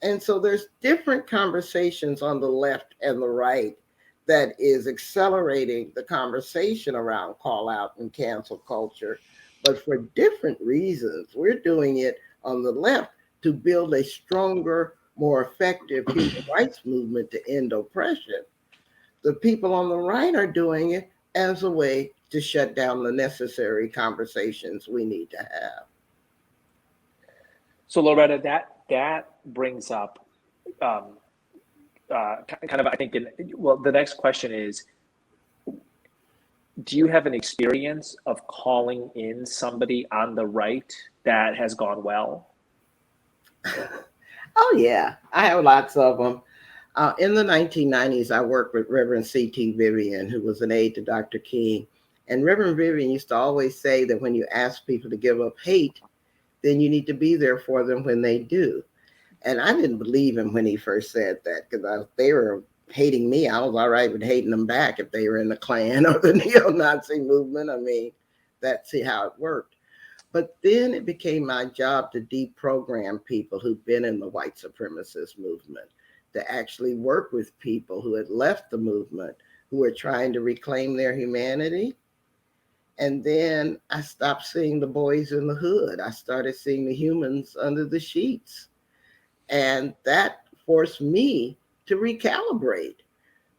And so there's different conversations on the left and the right that is accelerating the conversation around call out and cancel culture, but for different reasons. We're doing it on the left to build a stronger, more effective human rights movement to end oppression. The people on the right are doing it as a way to shut down the necessary conversations we need to have. So Loretta, that brings up kind of, I think, the next question is, do you have an experience of calling in somebody on the right that has gone well? Oh, yeah, I have lots of them. In the 1990s, I worked with Reverend C.T. Vivian, who was an aide to Dr. King. And Reverend Vivian used to always say that when you ask people to give up hate, then you need to be there for them when they do. And I didn't believe him when he first said that, because they were hating me. I was all right with hating them back if they were in the Klan or the neo-Nazi movement. I mean, that's how it worked. But then it became my job to deprogram people who'd been in the white supremacist movement, to actually work with people who had left the movement, who were trying to reclaim their humanity. And then I stopped seeing the boys in the hood. I started seeing the humans under the sheets. And that forced me to recalibrate,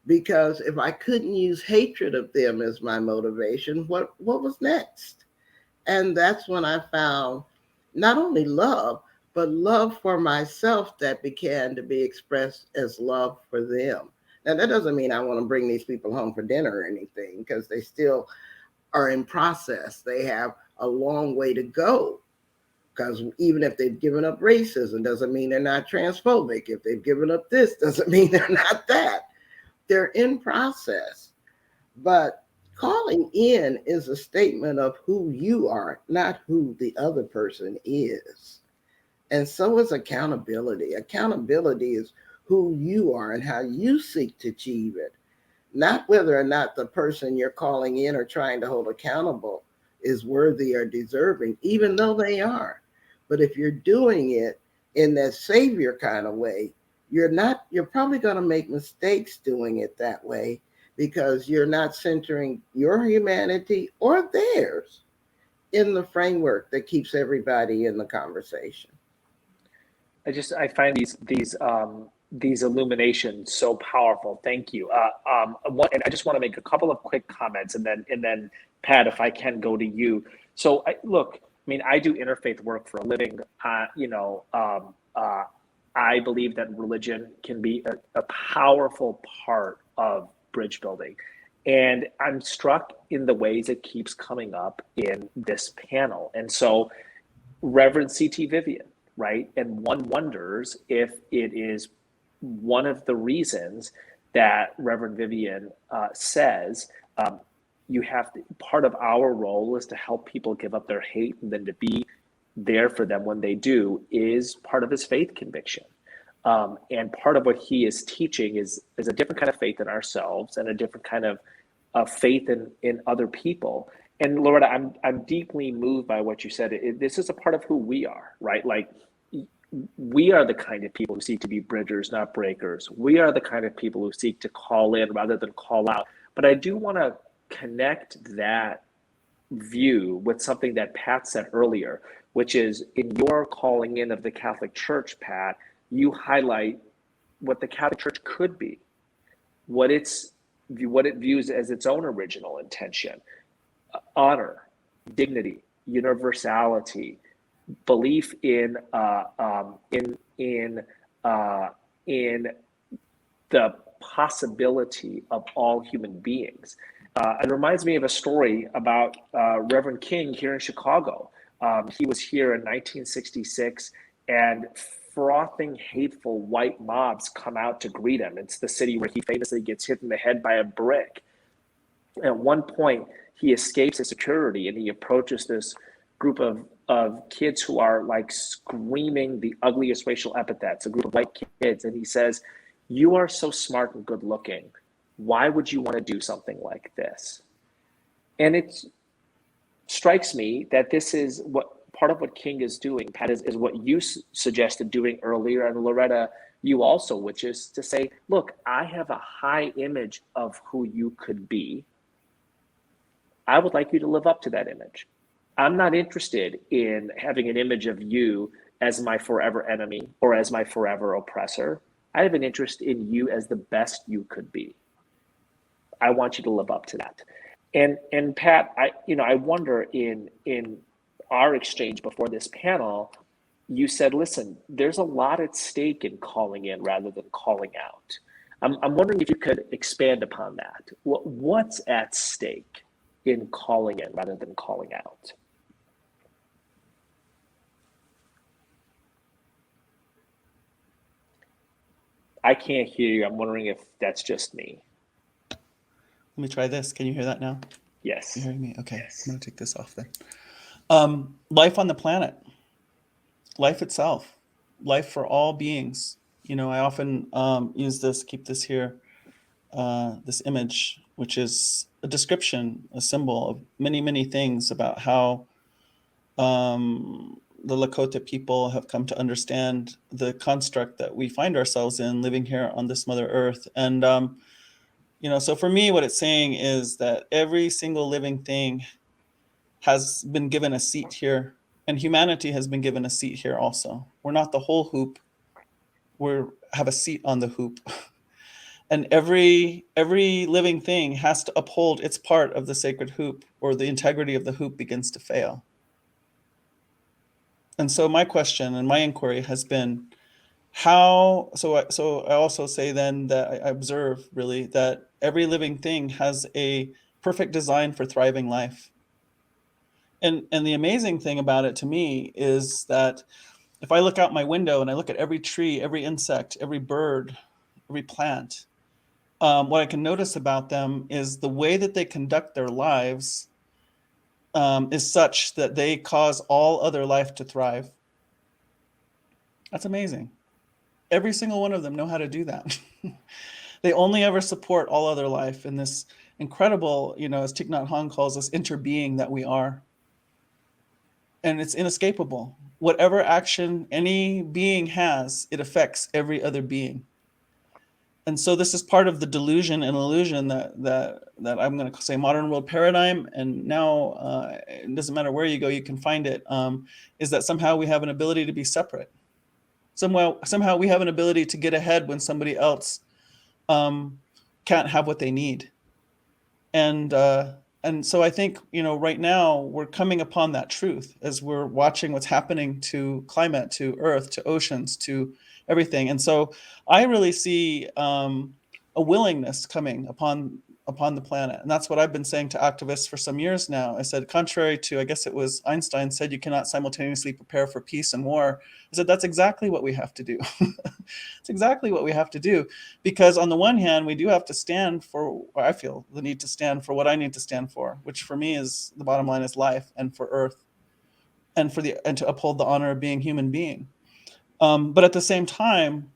Because if I couldn't use hatred of them as my motivation, what was next? And that's when I found not only love, but love for myself that began to be expressed as love for them. Now, that doesn't mean I want to bring these people home for dinner or anything, because they still are in process. They have a long way to go. Because even if they've given up racism, doesn't mean they're not transphobic. If they've given up this, doesn't mean they're not that. They're in process. But calling in is a statement of who you are, not who the other person is. And so is accountability. Accountability is who you are and how you seek to achieve it, not whether or not the person you're calling in or trying to hold accountable is worthy or deserving, even though they are. But if you're doing it in that savior kind of way, you're probably going to make mistakes doing it that way, because you're not centering your humanity or theirs in the framework that keeps everybody in the conversation. I find these illuminations so powerful. Thank you. And I just want to make a couple of quick comments, and then Pat, if I can go to you. So I do interfaith work for a living. I believe that religion can be a powerful part of bridge building. And I'm struck in the ways it keeps coming up in this panel. And so Reverend C.T. Vivian, right? And one wonders if it is one of the reasons that Reverend Vivian says you have to, part of our role is to help people give up their hate, and then to be there for them when they do, is part of his faith conviction. And part of what he is teaching is a different kind of faith in ourselves and a different kind of faith in other people. And Loretta, I'm deeply moved by what you said. This is a part of who we are, right? Like, we are the kind of people who seek to be bridgers, not breakers. We are the kind of people who seek to call in rather than call out. But I do want to connect that view with something that Pat said earlier, which is in your calling in of the Catholic Church, Pat, you highlight what the Catholic Church could be, what it views as its own original intention: honor, dignity, universality, belief in the possibility of all human beings. It reminds me of a story about Reverend King here in Chicago. He was here in 1966, and frothing, hateful white mobs come out to greet him. It's the city where he famously gets hit in the head by a brick. At one point, he escapes his security and he approaches this group of kids who are like screaming the ugliest racial epithets, a group of white kids, and he says, "You are so smart and good looking. Why would you want to do something like this?" And it strikes me that this is what part of what King is doing, Pat, is what you suggested doing earlier, and Loretta, you also, which is to say, look, I have a high image of who you could be. I would like you to live up to that image. I'm not interested in having an image of you as my forever enemy or as my forever oppressor. I have an interest in you as the best you could be. I want you to live up to that. And Pat, I wonder in our exchange before this panel, you said, listen, there's a lot at stake in calling in rather than calling out. I'm wondering if you could expand upon that. What's at stake in calling in rather than calling out? I can't hear you. I'm wondering if that's just me. Let me try this. Can you hear that now? Yes. You hearing me? Okay. Yes. I'm going to take this off then. Life on the planet, life itself, life for all beings. I often keep this here, this image, which is a description, a symbol of many, many things about how the Lakota people have come to understand the construct that we find ourselves in living here on this Mother Earth. And, so for me, what it's saying is that every single living thing has been given a seat here, and humanity has been given a seat here also. We're not the whole hoop. We have a seat on the hoop. And every living thing has to uphold its part of the sacred hoop, or the integrity of the hoop begins to fail. And so my question and my inquiry has been, how, so I also say then that I observe really that every living thing has a perfect design for thriving life. And the amazing thing about it to me is that if I look out my window and I look at every tree, every insect, every bird, every plant, what I can notice about them is the way that they conduct their lives is such that they cause all other life to thrive. That's amazing. Every single one of them know how to do that. They only ever support all other life in this incredible, as Thich Nhat Hanh calls us, interbeing that we are. And it's inescapable. Whatever action any being has, it affects every other being. And so this is part of the delusion and illusion that I'm going to say modern world paradigm. And now it doesn't matter where you go, you can find it. Is that somehow we have an ability to be separate. Somehow we have an ability to get ahead when somebody else can't have what they need. And so I think, right now we're coming upon that truth as we're watching what's happening to climate, to earth, to oceans, to everything. And so I really see a willingness coming upon the planet. And that's what I've been saying to activists for some years now. I said, contrary to, I guess it was Einstein said, you cannot simultaneously prepare for peace and war. I said, that's exactly what we have to do. It's exactly what we have to do. Because on the one hand, we do have to stand for, or I feel the need to stand for what I need to stand for, which for me is, the bottom line is life, and for earth, and to uphold the honor of being human being. But at the same time,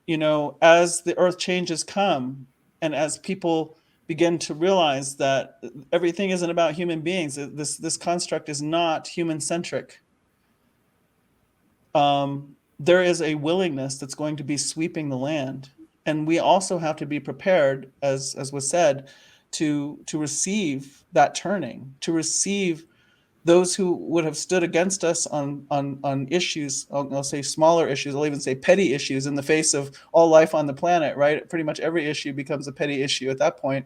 as the earth changes come, and as people begin to realize that everything isn't about human beings, this construct is not human-centric, there is a willingness that's going to be sweeping the land. And we also have to be prepared, as was said, to receive that turning, to receive those who would have stood against us on issues, I'll say smaller issues, I'll even say petty issues in the face of all life on the planet, right? Pretty much every issue becomes a petty issue at that point.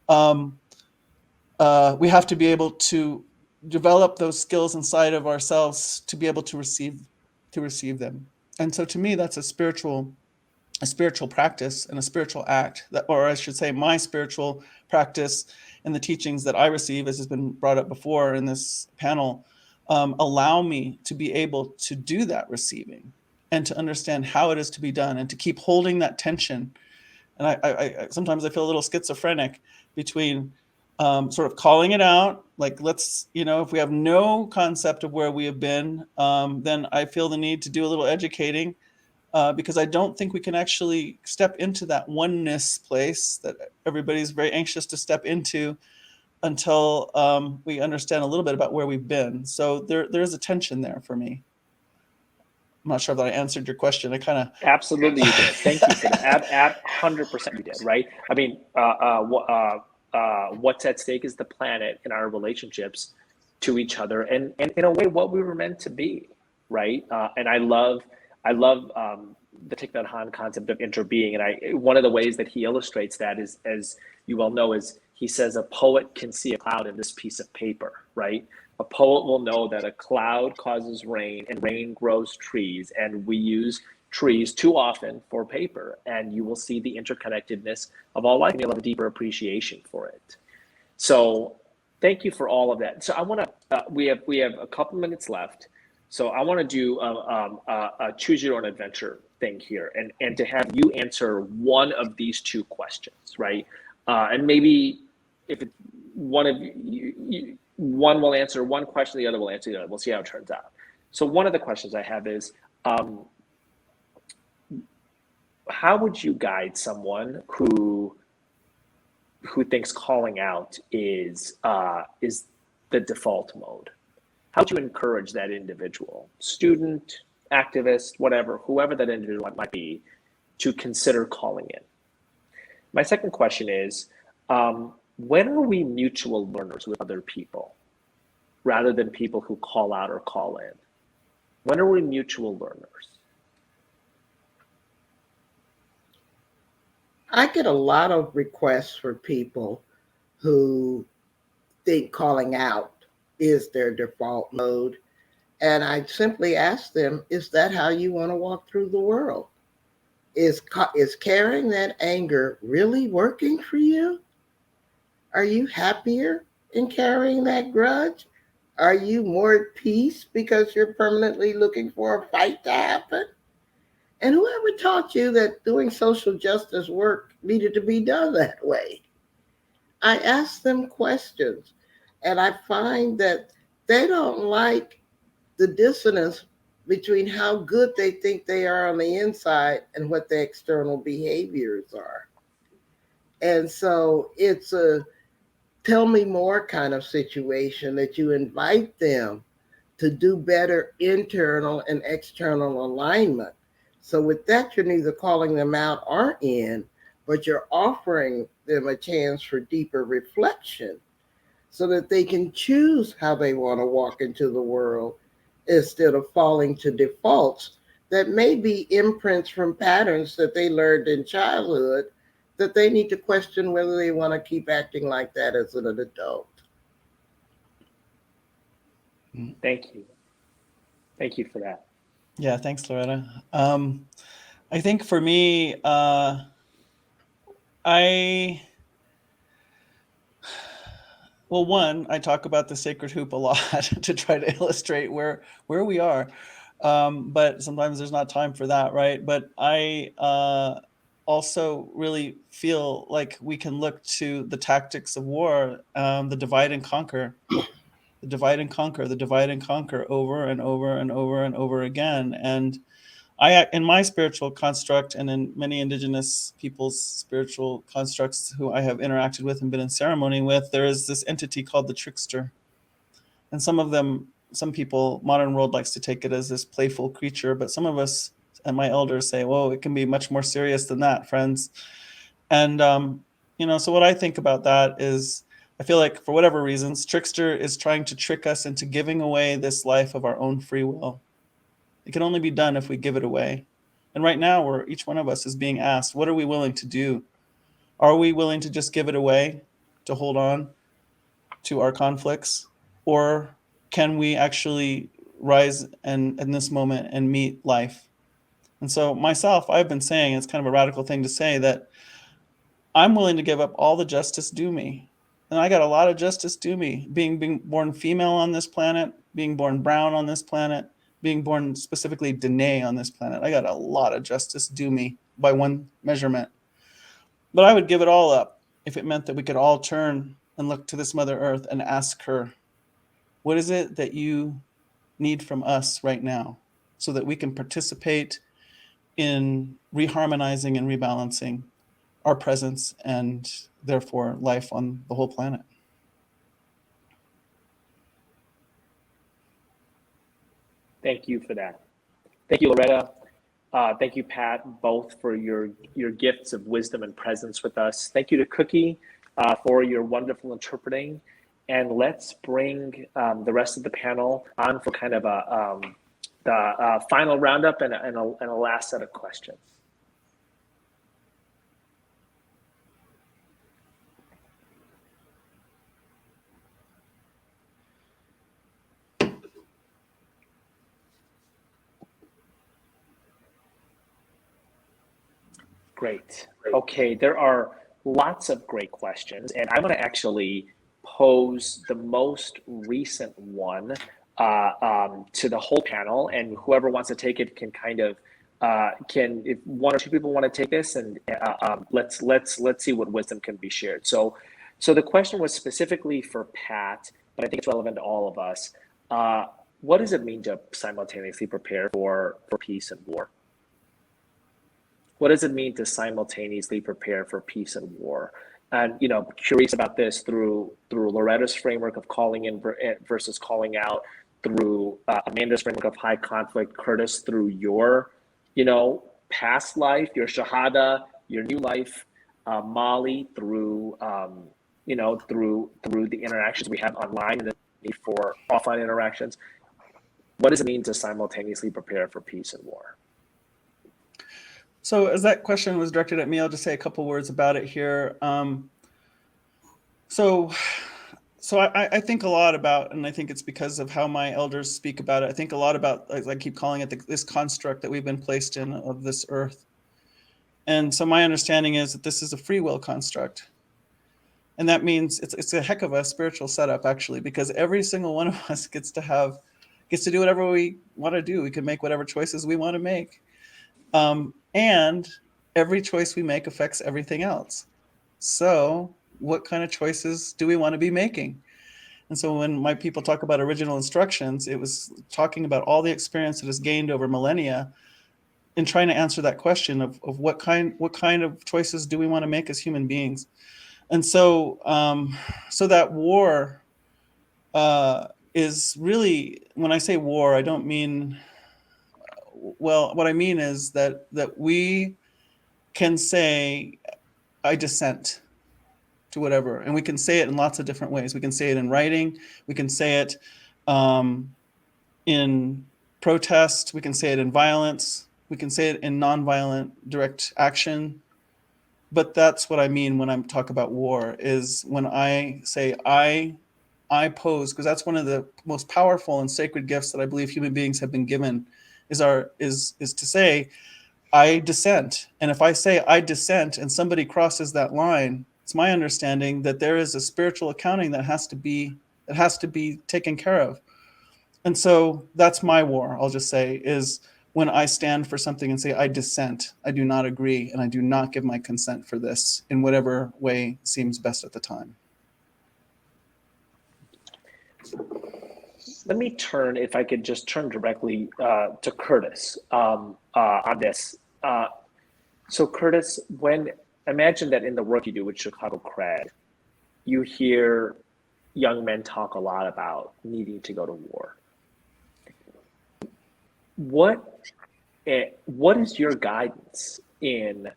We have to be able to develop those skills inside of ourselves to be able to receive them. And so to me, that's a spiritual practice and a spiritual act, or I should say my spiritual practice and the teachings that I receive, as has been brought up before in this panel, allow me to be able to do that receiving and to understand how it is to be done, and to keep holding that tension. And I sometimes I feel a little schizophrenic between sort of calling it out, like, let's, if we have no concept of where we have been, then I feel the need to do a little educating, because I don't think we can actually step into that oneness place that everybody's very anxious to step into until we understand a little bit about where we've been. So there's a tension there for me. I'm not sure that I answered your question. I kind of... Absolutely you did. Thank you for that. 100% you did, right? I mean, what's at stake is the planet and our relationships to each other, and in a way, what we were meant to be, right? And I love the Thich Nhat Hanh concept of interbeing, and one of the ways that he illustrates that is, as you well know, is he says a poet can see a cloud in this piece of paper, right? A poet will know that a cloud causes rain, and rain grows trees, and we use trees too often for paper, and you will see the interconnectedness of all life, and you'll have a deeper appreciation for it. So thank you for all of that. So I want to, we have a couple minutes left. So I want to do a choose your own adventure thing here, and to have you answer one of these two questions, right? And maybe if it's one of you, one will answer one question, the other will answer the other. We'll see how it turns out. So one of the questions I have is, how would you guide someone who thinks calling out is the default mode? How would you encourage that individual, student, activist, whatever, whoever that individual might be, to consider calling in? My second question is, when are we mutual learners with other people rather than people who call out or call in? When are we mutual learners? I get a lot of requests for people who think calling out is their default mode. And I simply ask them, is that how you want to walk through the world? Is carrying that anger really working for you? Are you happier in carrying that grudge? Are you more at peace because you're permanently looking for a fight to happen? And whoever taught you that doing social justice work needed to be done that way? I ask them questions, and I find that they don't like the dissonance between how good they think they are on the inside and what the external behaviors are. And so it's a tell me more kind of situation that you invite them to do better internal and external alignment. So with that, you're neither calling them out or in, but you're offering them a chance for deeper reflection so that they can choose how they want to walk into the world instead of falling to defaults that may be imprints from patterns that they learned in childhood that they need to question whether they want to keep acting like that as an adult. Thank you. Thank you for that. Yeah, thanks, Loretta. I think for me, one, I talk about the sacred hoop a lot to try to illustrate where we are. But sometimes there's not time for that, right? But I also really feel like we can look to the tactics of war, the divide and conquer, the divide and conquer, the divide and conquer over and over and over and over again. And in my spiritual construct and in many indigenous people's spiritual constructs who I have interacted with and been in ceremony with, there is this entity called the trickster. And some people, modern world likes to take it as this playful creature, but some of us and my elders say, whoa, it can be much more serious than that, friends. And, so what I think about that is, I feel like for whatever reasons, trickster is trying to trick us into giving away this life of our own free will. It can only be done if we give it away. And right now, each one of us is being asked, what are we willing to do? Are we willing to just give it away, to hold on to our conflicts? Or can we actually rise in this moment and meet life? And so myself, I've been saying, it's kind of a radical thing to say, that I'm willing to give up all the justice due me. And I got a lot of justice due me, being born female on this planet, being born brown on this planet, being born specifically Dene on this planet. I got a lot of justice due me by one measurement. But I would give it all up if it meant that we could all turn and look to this Mother Earth and ask her, what is it that you need from us right now so that we can participate in reharmonizing and rebalancing our presence and therefore life on the whole planet? Thank you for that. Thank you, Loretta. Thank you, Pat, both for your gifts of wisdom and presence with us. Thank you to Cookie for your wonderful interpreting. And let's bring the rest of the panel on for kind of the final roundup and a last set of questions. Great. Okay, there are lots of great questions, and I'm going to actually pose the most recent one to the whole panel, and whoever wants to take it can kind of if one or two people want to take this, and let's see what wisdom can be shared. So the question was specifically for Pat, but I think it's relevant to all of us. What does it mean to simultaneously prepare for peace and war? What does it mean to simultaneously prepare for peace and war? And curious about this through Loretta's framework of calling in versus calling out, through Amanda's framework of high conflict, Curtis through your past life, your shahada, your new life, Molly through through the interactions we have online and the need for offline interactions. What does it mean to simultaneously prepare for peace and war? So as that question was directed at me, I'll just say a couple words about it here. So I think a lot about, and I think it's because of how my elders speak about it, I think a lot about, as I keep calling it, this construct that we've been placed in of this earth. And so my understanding is that this is a free will construct. And that means it's a heck of a spiritual setup, actually, because every single one of us gets to do whatever we want to do. We can make whatever choices we want to make. And every choice we make affects everything else. So what kind of choices do we want to be making? And so when my people talk about original instructions, it was talking about all the experience that is gained over millennia in trying to answer that question of what kind of choices do we want to make as human beings. And so so that war is really, when I say war, I don't mean, well, what I mean is that we can say, I dissent to whatever. And we can say it in lots of different ways. We can say it in writing. We can say it in protest. We can say it in violence. We can say it in nonviolent direct action. But that's what I mean when I talk about war, is when I say I pose, because that's one of the most powerful and sacred gifts that I believe human beings have been given, is to say, I dissent. And if I say I dissent and somebody crosses that line, it's my understanding that there is a spiritual accounting that has to be taken care of. And so that's my war, I'll just say, is when I stand for something and say I dissent, I do not agree, and I do not give my consent for this in whatever way seems best at the time. Let me turn, if I could just turn directly to Curtis on this. So Curtis, imagine that in the work you do with Chicago Cred, you hear young men talk a lot about needing to go to war. What is your guidance in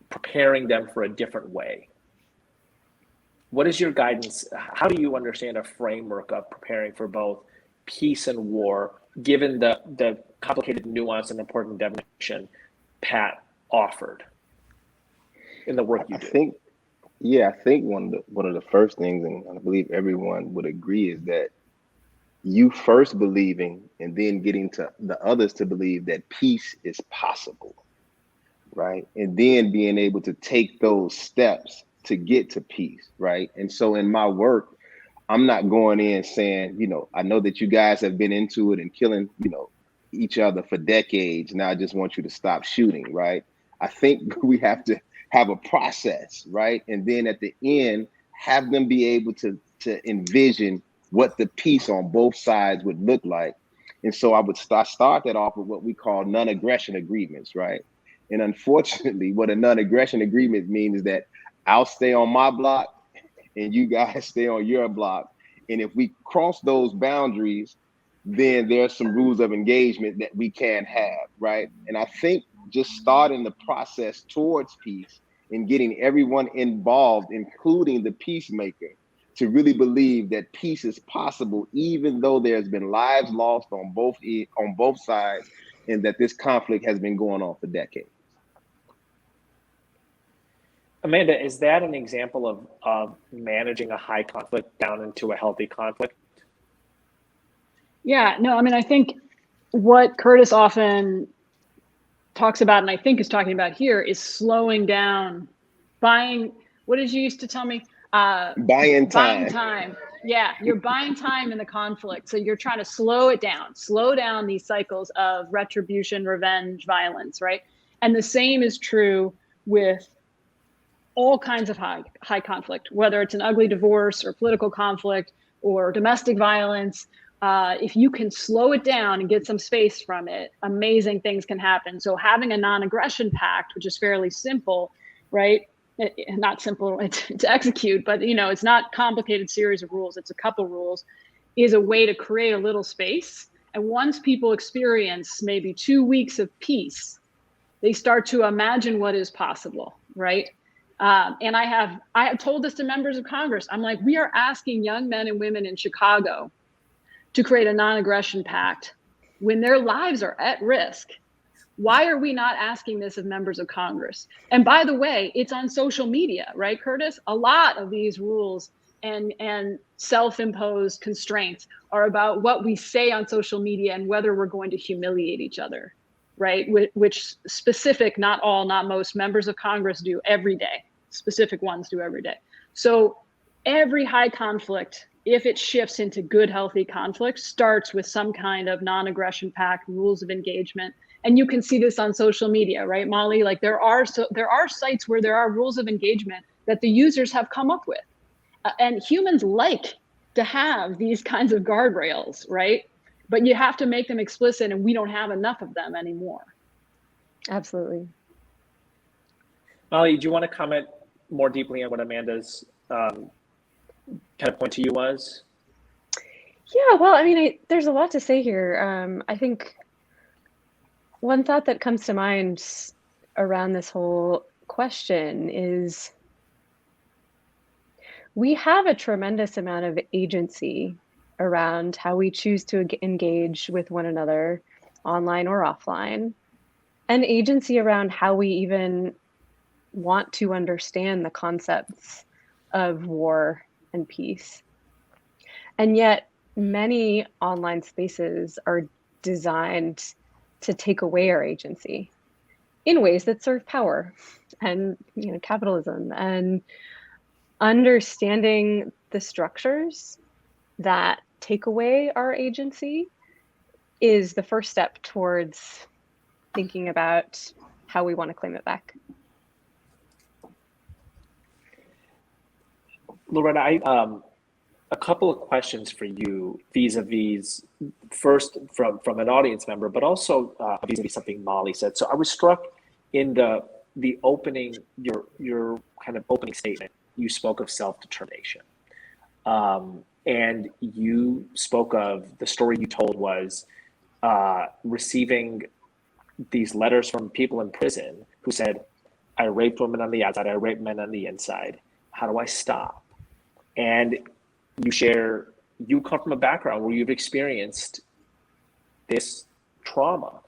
preparing them for a different way? What is your guidance? How do you understand a framework of preparing for both peace and war, given the complicated nuance and important definition Pat offered in the work you do? I think one of the first things, and I believe everyone would agree, is that you first believing and then getting to the others to believe that peace is possible, right? And then being able to take those steps to get to peace, right? And so in my work, I'm not going in saying, I know that you guys have been into it and killing, each other for decades. Now I just want you to stop shooting, right? I think we have to have a process, right? And then at the end, have them be able to envision what the peace on both sides would look like. And so I would start that off with what we call non-aggression agreements, right? And unfortunately, what a non-aggression agreement means is that I'll stay on my block and you guys stay on your block. And if we cross those boundaries, then there's some rules of engagement that we can't have, right? And I think just starting the process towards peace and getting everyone involved, including the peacemaker, to really believe that peace is possible, even though there's been lives lost on both sides, and that this conflict has been going on for decades. Amanda, is that an example of managing a high conflict down into a healthy conflict? Yeah, no, I mean, I think what Curtis often talks about, and I think is talking about here, is slowing down, what did you used to tell me? Buying time. Yeah, you're buying time in the conflict. So you're trying to slow down these cycles of retribution, revenge, violence, right? And the same is true with all kinds of high conflict, whether it's an ugly divorce or political conflict or domestic violence. If you can slow it down and get some space from it, amazing things can happen. So having a non-aggression pact, which is fairly simple, right? Not simple to execute, but it's not complicated series of rules. It's a couple rules, is a way to create a little space. And once people experience maybe 2 weeks of peace, they start to imagine what is possible, right? And I have told this to members of Congress. I'm like, we are asking young men and women in Chicago to create a non-aggression pact when their lives are at risk. Why are we not asking this of members of Congress? And by the way, it's on social media, right, Curtis? A lot of these rules and self-imposed constraints are about what we say on social media and whether we're going to humiliate each other, right? Which specific, not all, not most members of Congress do every day. Specific ones do every day. So every high conflict, if it shifts into good, healthy conflict, starts with some kind of non-aggression pact, rules of engagement. And you can see this on social media, right, Molly? Like there are sites where there are rules of engagement that the users have come up with. And humans like to have these kinds of guardrails, right? But you have to make them explicit, and we don't have enough of them anymore. Absolutely. Molly, do you want to comment more deeply on what Amanda's kind of point to you was? Yeah, well, I mean, there's a lot to say here. I think one thought that comes to mind around this whole question is we have a tremendous amount of agency around how we choose to engage with one another, online or offline, and agency around how we even want to understand the concepts of war and peace. And yet many online spaces are designed to take away our agency in ways that serve power and capitalism. And understanding the structures that take away our agency is the first step towards thinking about how we want to claim it back. Loretta, a couple of questions for you vis-a-vis, first from an audience member, but also vis-a-vis something Molly said. So I was struck in the opening, your kind of opening statement. You spoke of self-determination, and you spoke of the story you told was receiving these letters from people in prison who said, "I raped women on the outside, I raped men on the inside. How do I stop?" And you come from a background where you've experienced this trauma.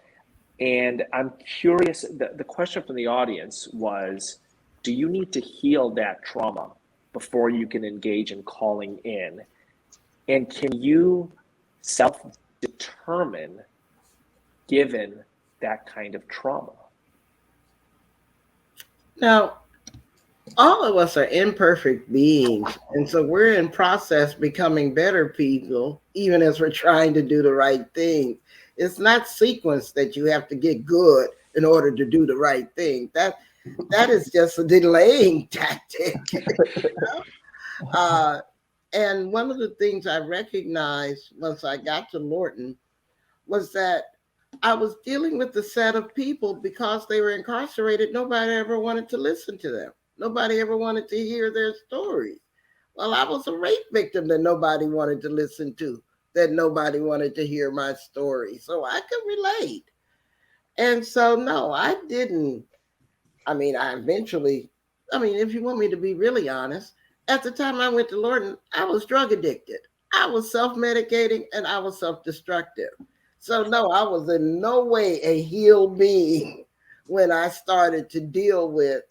And I'm curious, the question from the audience was, do you need to heal that trauma before you can engage in calling in? And can you self-determine given that kind of trauma? Now, all of us are imperfect beings. And so we're in process becoming better people, even as we're trying to do the right thing. It's not sequence that you have to get good in order to do the right thing. That is just a delaying tactic. And one of the things I recognized once I got to Lorton was that I was dealing with a set of people, because they were incarcerated, nobody ever wanted to listen to them. Nobody ever wanted to hear their stories. Well, I was a rape victim that nobody wanted to listen to, that nobody wanted to hear my story. So I could relate. And so, no, I didn't. I mean, if you want me to be really honest, at the time I went to Lorton, I was drug addicted. I was self-medicating and I was self-destructive. So no, I was in no way a healed being when I started to deal with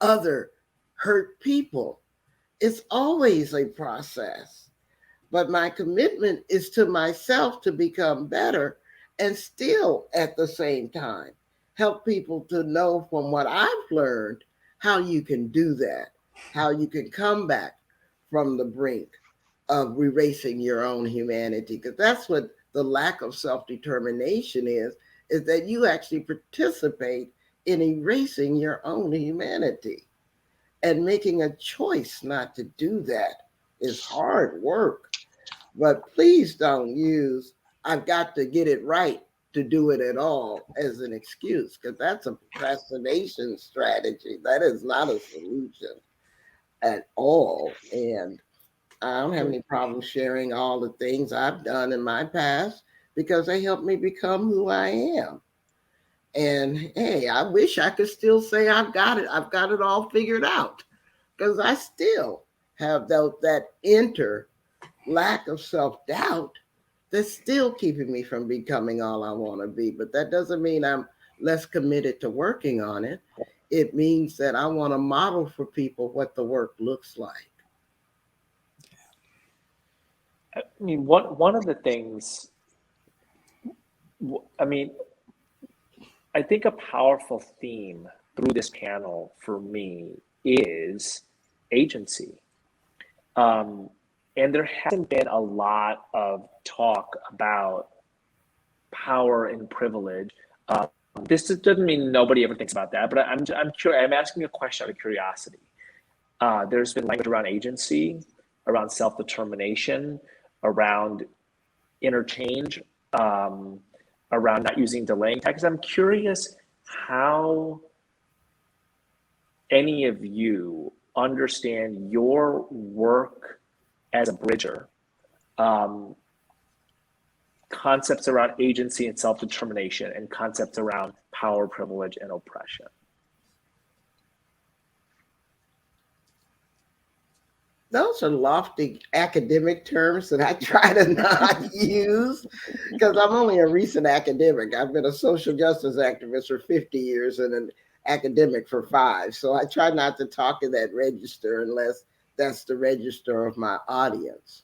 other hurt people. It's always a process. But my commitment is to myself to become better, and still at the same time help people to know from what I've learned how you can do that, how you can come back from the brink of erasing your own humanity. Because that's what the lack of self-determination is that you actually participate in erasing your own humanity. And making a choice not to do that is hard work. But please don't use, "I've got to get it right to do it at all" as an excuse, because that's a procrastination strategy. That is not a solution at all. And I don't have any problem sharing all the things I've done in my past, because they helped me become who I am. And hey, I wish I could still say I've got it all figured out, because I still have that lack of self-doubt that's still keeping me from becoming all I want to be. But that doesn't mean I'm less committed to working on it. It means that I want to model for people what the work looks like. I mean, one of the things, I mean, I think a powerful theme through this panel for me is agency. And there hasn't been a lot of talk about power and privilege. This doesn't mean nobody ever thinks about that, but I'm asking a question out of curiosity. There's been language around agency, around self-determination, around interchange, around not using delaying tactics. I'm curious how any of you understand your work as a bridger, concepts around agency and self-determination, and concepts around power, privilege, and oppression. Those are lofty academic terms that I try to not use because I'm only a recent academic. I've been a social justice activist for 50 years and an academic for 5. So I try not to talk in that register unless that's the register of my audience.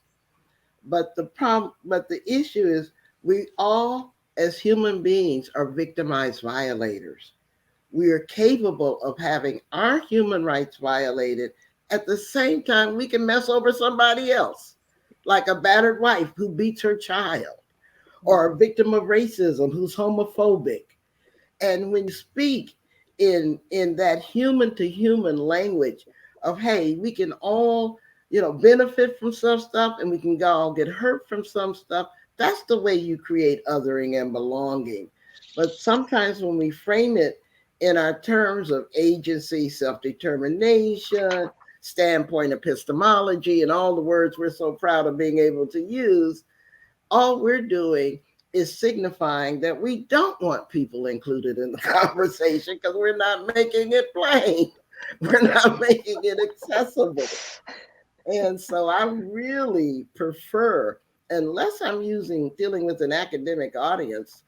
But the issue is we all, as human beings, are victimized violators. We are capable of having our human rights violated. At the same time, we can mess over somebody else, like a battered wife who beats her child, or a victim of racism who's homophobic. And when you speak in that human to human language of, hey, we can all, benefit from some stuff and we can all get hurt from some stuff, that's the way you create othering and belonging. But sometimes when we frame it in our terms of agency, self-determination, standpoint epistemology, and all the words we're so proud of being able to use, all we're doing is signifying that we don't want people included in the conversation because we're not making it plain. We're not making it accessible. And so I really prefer, unless I'm dealing with an academic audience,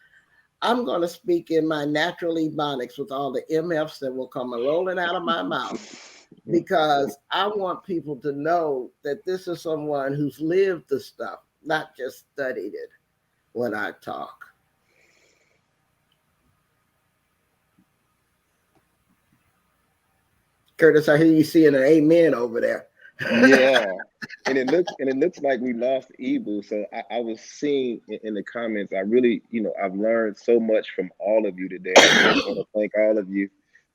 I'm going to speak in my natural ebonics with all the MFs that will come rolling out of my mouth. Because I want people to know that this is someone who's lived the stuff, not just studied it when I talk. Curtis, I hear you seeing an amen over there. Yeah, and it looks like we lost Ibu. So I was seeing in the comments, I really, I've learned so much from all of you today. I just want to thank all of you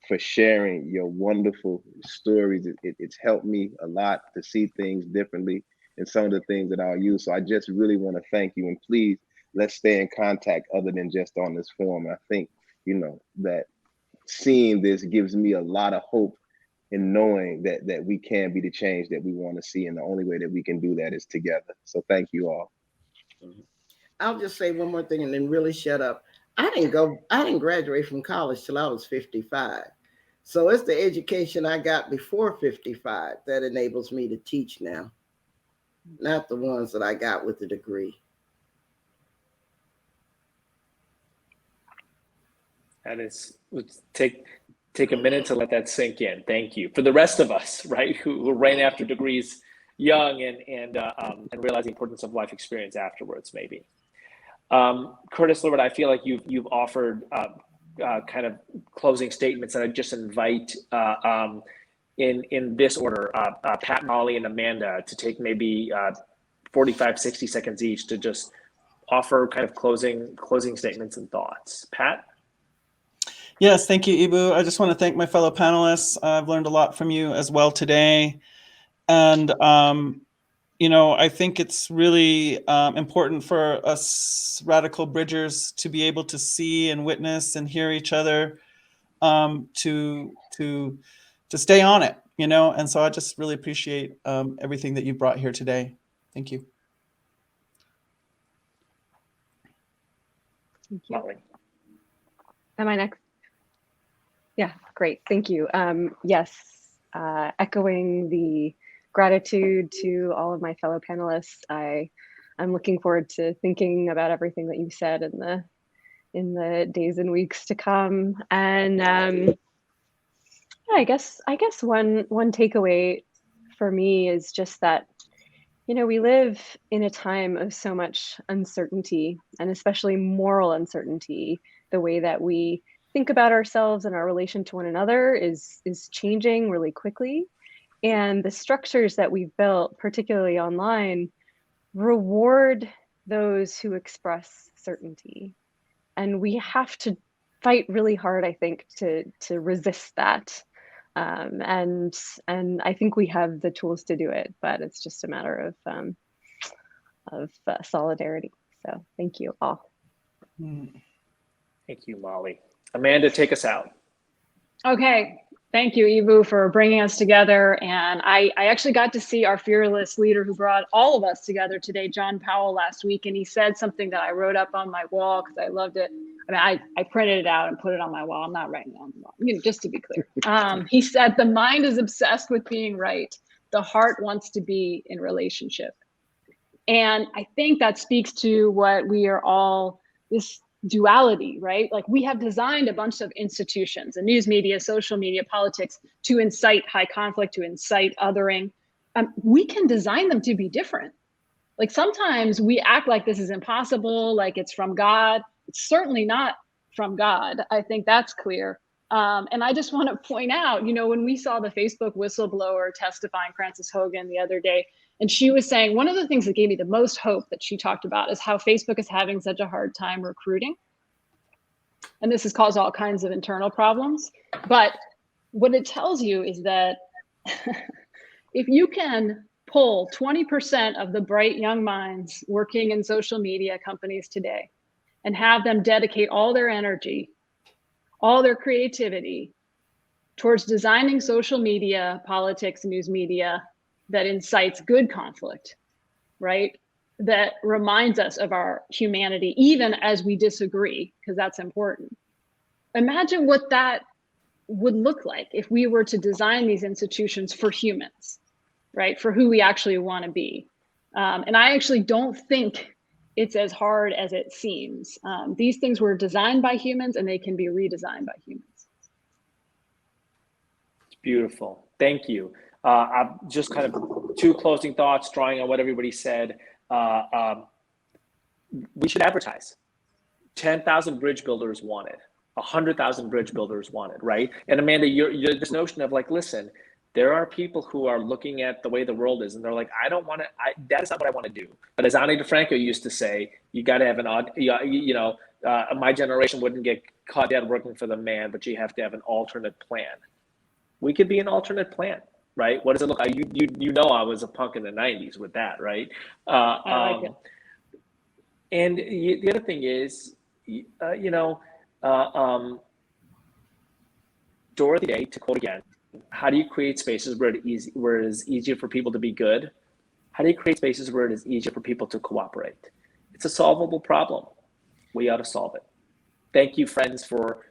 for sharing your wonderful stories. It's helped me a lot to see things differently and some of the things that I'll use. So I just really want to thank you, and please let's stay in contact other than just on this forum. I think, that seeing this gives me a lot of hope in knowing that we can be the change that we want to see. And the only way that we can do that is together. So thank you all. I'll just say one more thing and then really shut up. I didn't graduate from college till I was 55. So it's the education I got before 55 that enables me to teach now, not the ones that I got with a degree. That is, let's take a minute to let that sink in. Thank you. For the rest of us, right, who ran after degrees young and realize the importance of life experience afterwards, maybe. Curtis, Lord, I feel like you've offered kind of closing statements, and I just invite in this order, Pat, Molly, and Amanda to take maybe 45, 60 seconds each to just offer kind of closing statements and thoughts. Pat? Yes, thank you, Ibu. I just want to thank my fellow panelists. I've learned a lot from you as well today. And, I think it's really important for us radical bridgers to be able to see and witness and hear each other, to stay on it, And so I just really appreciate everything that you brought here today. Thank you. Thank you. Am I next? Yeah, great. Thank you. Yes, echoing the gratitude to all of my fellow panelists. I'm looking forward to thinking about everything that you said in in the days and weeks to come. And yeah, I guess one takeaway for me is just that, you know, we live in a time of so much uncertainty, and especially moral uncertainty. The way that we think about ourselves and our relation to one another is changing really quickly. And the structures that we've built, particularly online, reward those who express certainty. And we have to fight really hard, I think, to resist that. And I think we have the tools to do it, but it's just a matter of solidarity. So thank you all. Thank you, Molly. Amanda, take us out. Okay. Thank you, Ibu, for bringing us together. And I actually got to see our fearless leader who brought all of us together today, John Powell, last week. And he said something that I wrote up on my wall because I loved it. I mean, I printed it out and put it on my wall. I'm not writing it on the wall, you know, just to be clear. He said, the mind is obsessed with being right. The heart wants to be in relationship. And I think that speaks to what we are all, this duality, right? Like we have designed a bunch of institutions, the news media, social media, politics, to incite high conflict, to incite othering. We can design them to be different. Like sometimes we act like this is impossible, like it's from God. It's certainly not from God. I think that's clear. And I just want to point out, you know, when we saw the Facebook whistleblower testifying, Frances Hogan, the other day, and she was saying, one of the things that gave me the most hope that she talked about is how Facebook is having such a hard time recruiting. And this has caused all kinds of internal problems. But what it tells you is that if you can pull 20% of the bright young minds working in social media companies today and have them dedicate all their energy, all their creativity towards designing social media, politics, news media that incites good conflict, right? That reminds us of our humanity, even as we disagree, because that's important. Imagine what that would look like if we were to design these institutions for humans, right? For who we actually want to be. And I actually don't think it's as hard as it seems. These things were designed by humans and they can be redesigned by humans. It's beautiful. Thank you. I've just kind of two closing thoughts, drawing on what everybody said. We should advertise. 10,000 bridge builders wanted, 100,000 bridge builders wanted, right? And Amanda, you're this notion of like, listen, there are people who are looking at the way the world is, and they're like, I don't want to. That is not what I want to do. But as Ani DeFranco used to say, you got to have an odd. My generation wouldn't get caught dead working for the man, but you have to have an alternate plan. We could be an alternate plan, right? What does it look like? You know, I was a punk in the '90s with that, right? I like it. And the other thing is, Dorothy Day, to quote again, how do you create spaces where it is easier for people to be good? How do you create spaces where it is easier for people to cooperate? It's a solvable problem. We ought to solve it. Thank you, friends, for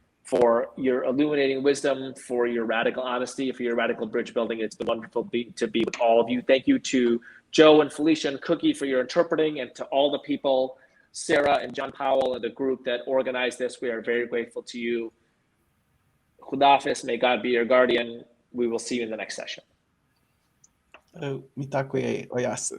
your illuminating wisdom, for your radical honesty, for your radical bridge building. It's been wonderful to be with all of you. Thank you to Joe and Felicia and Cookie for your interpreting, and to all the people, Sarah and John Powell and the group that organized this. We are very grateful to you. Khudafis, may God be your guardian. We will see you in the next session. Mitakwe oyasu.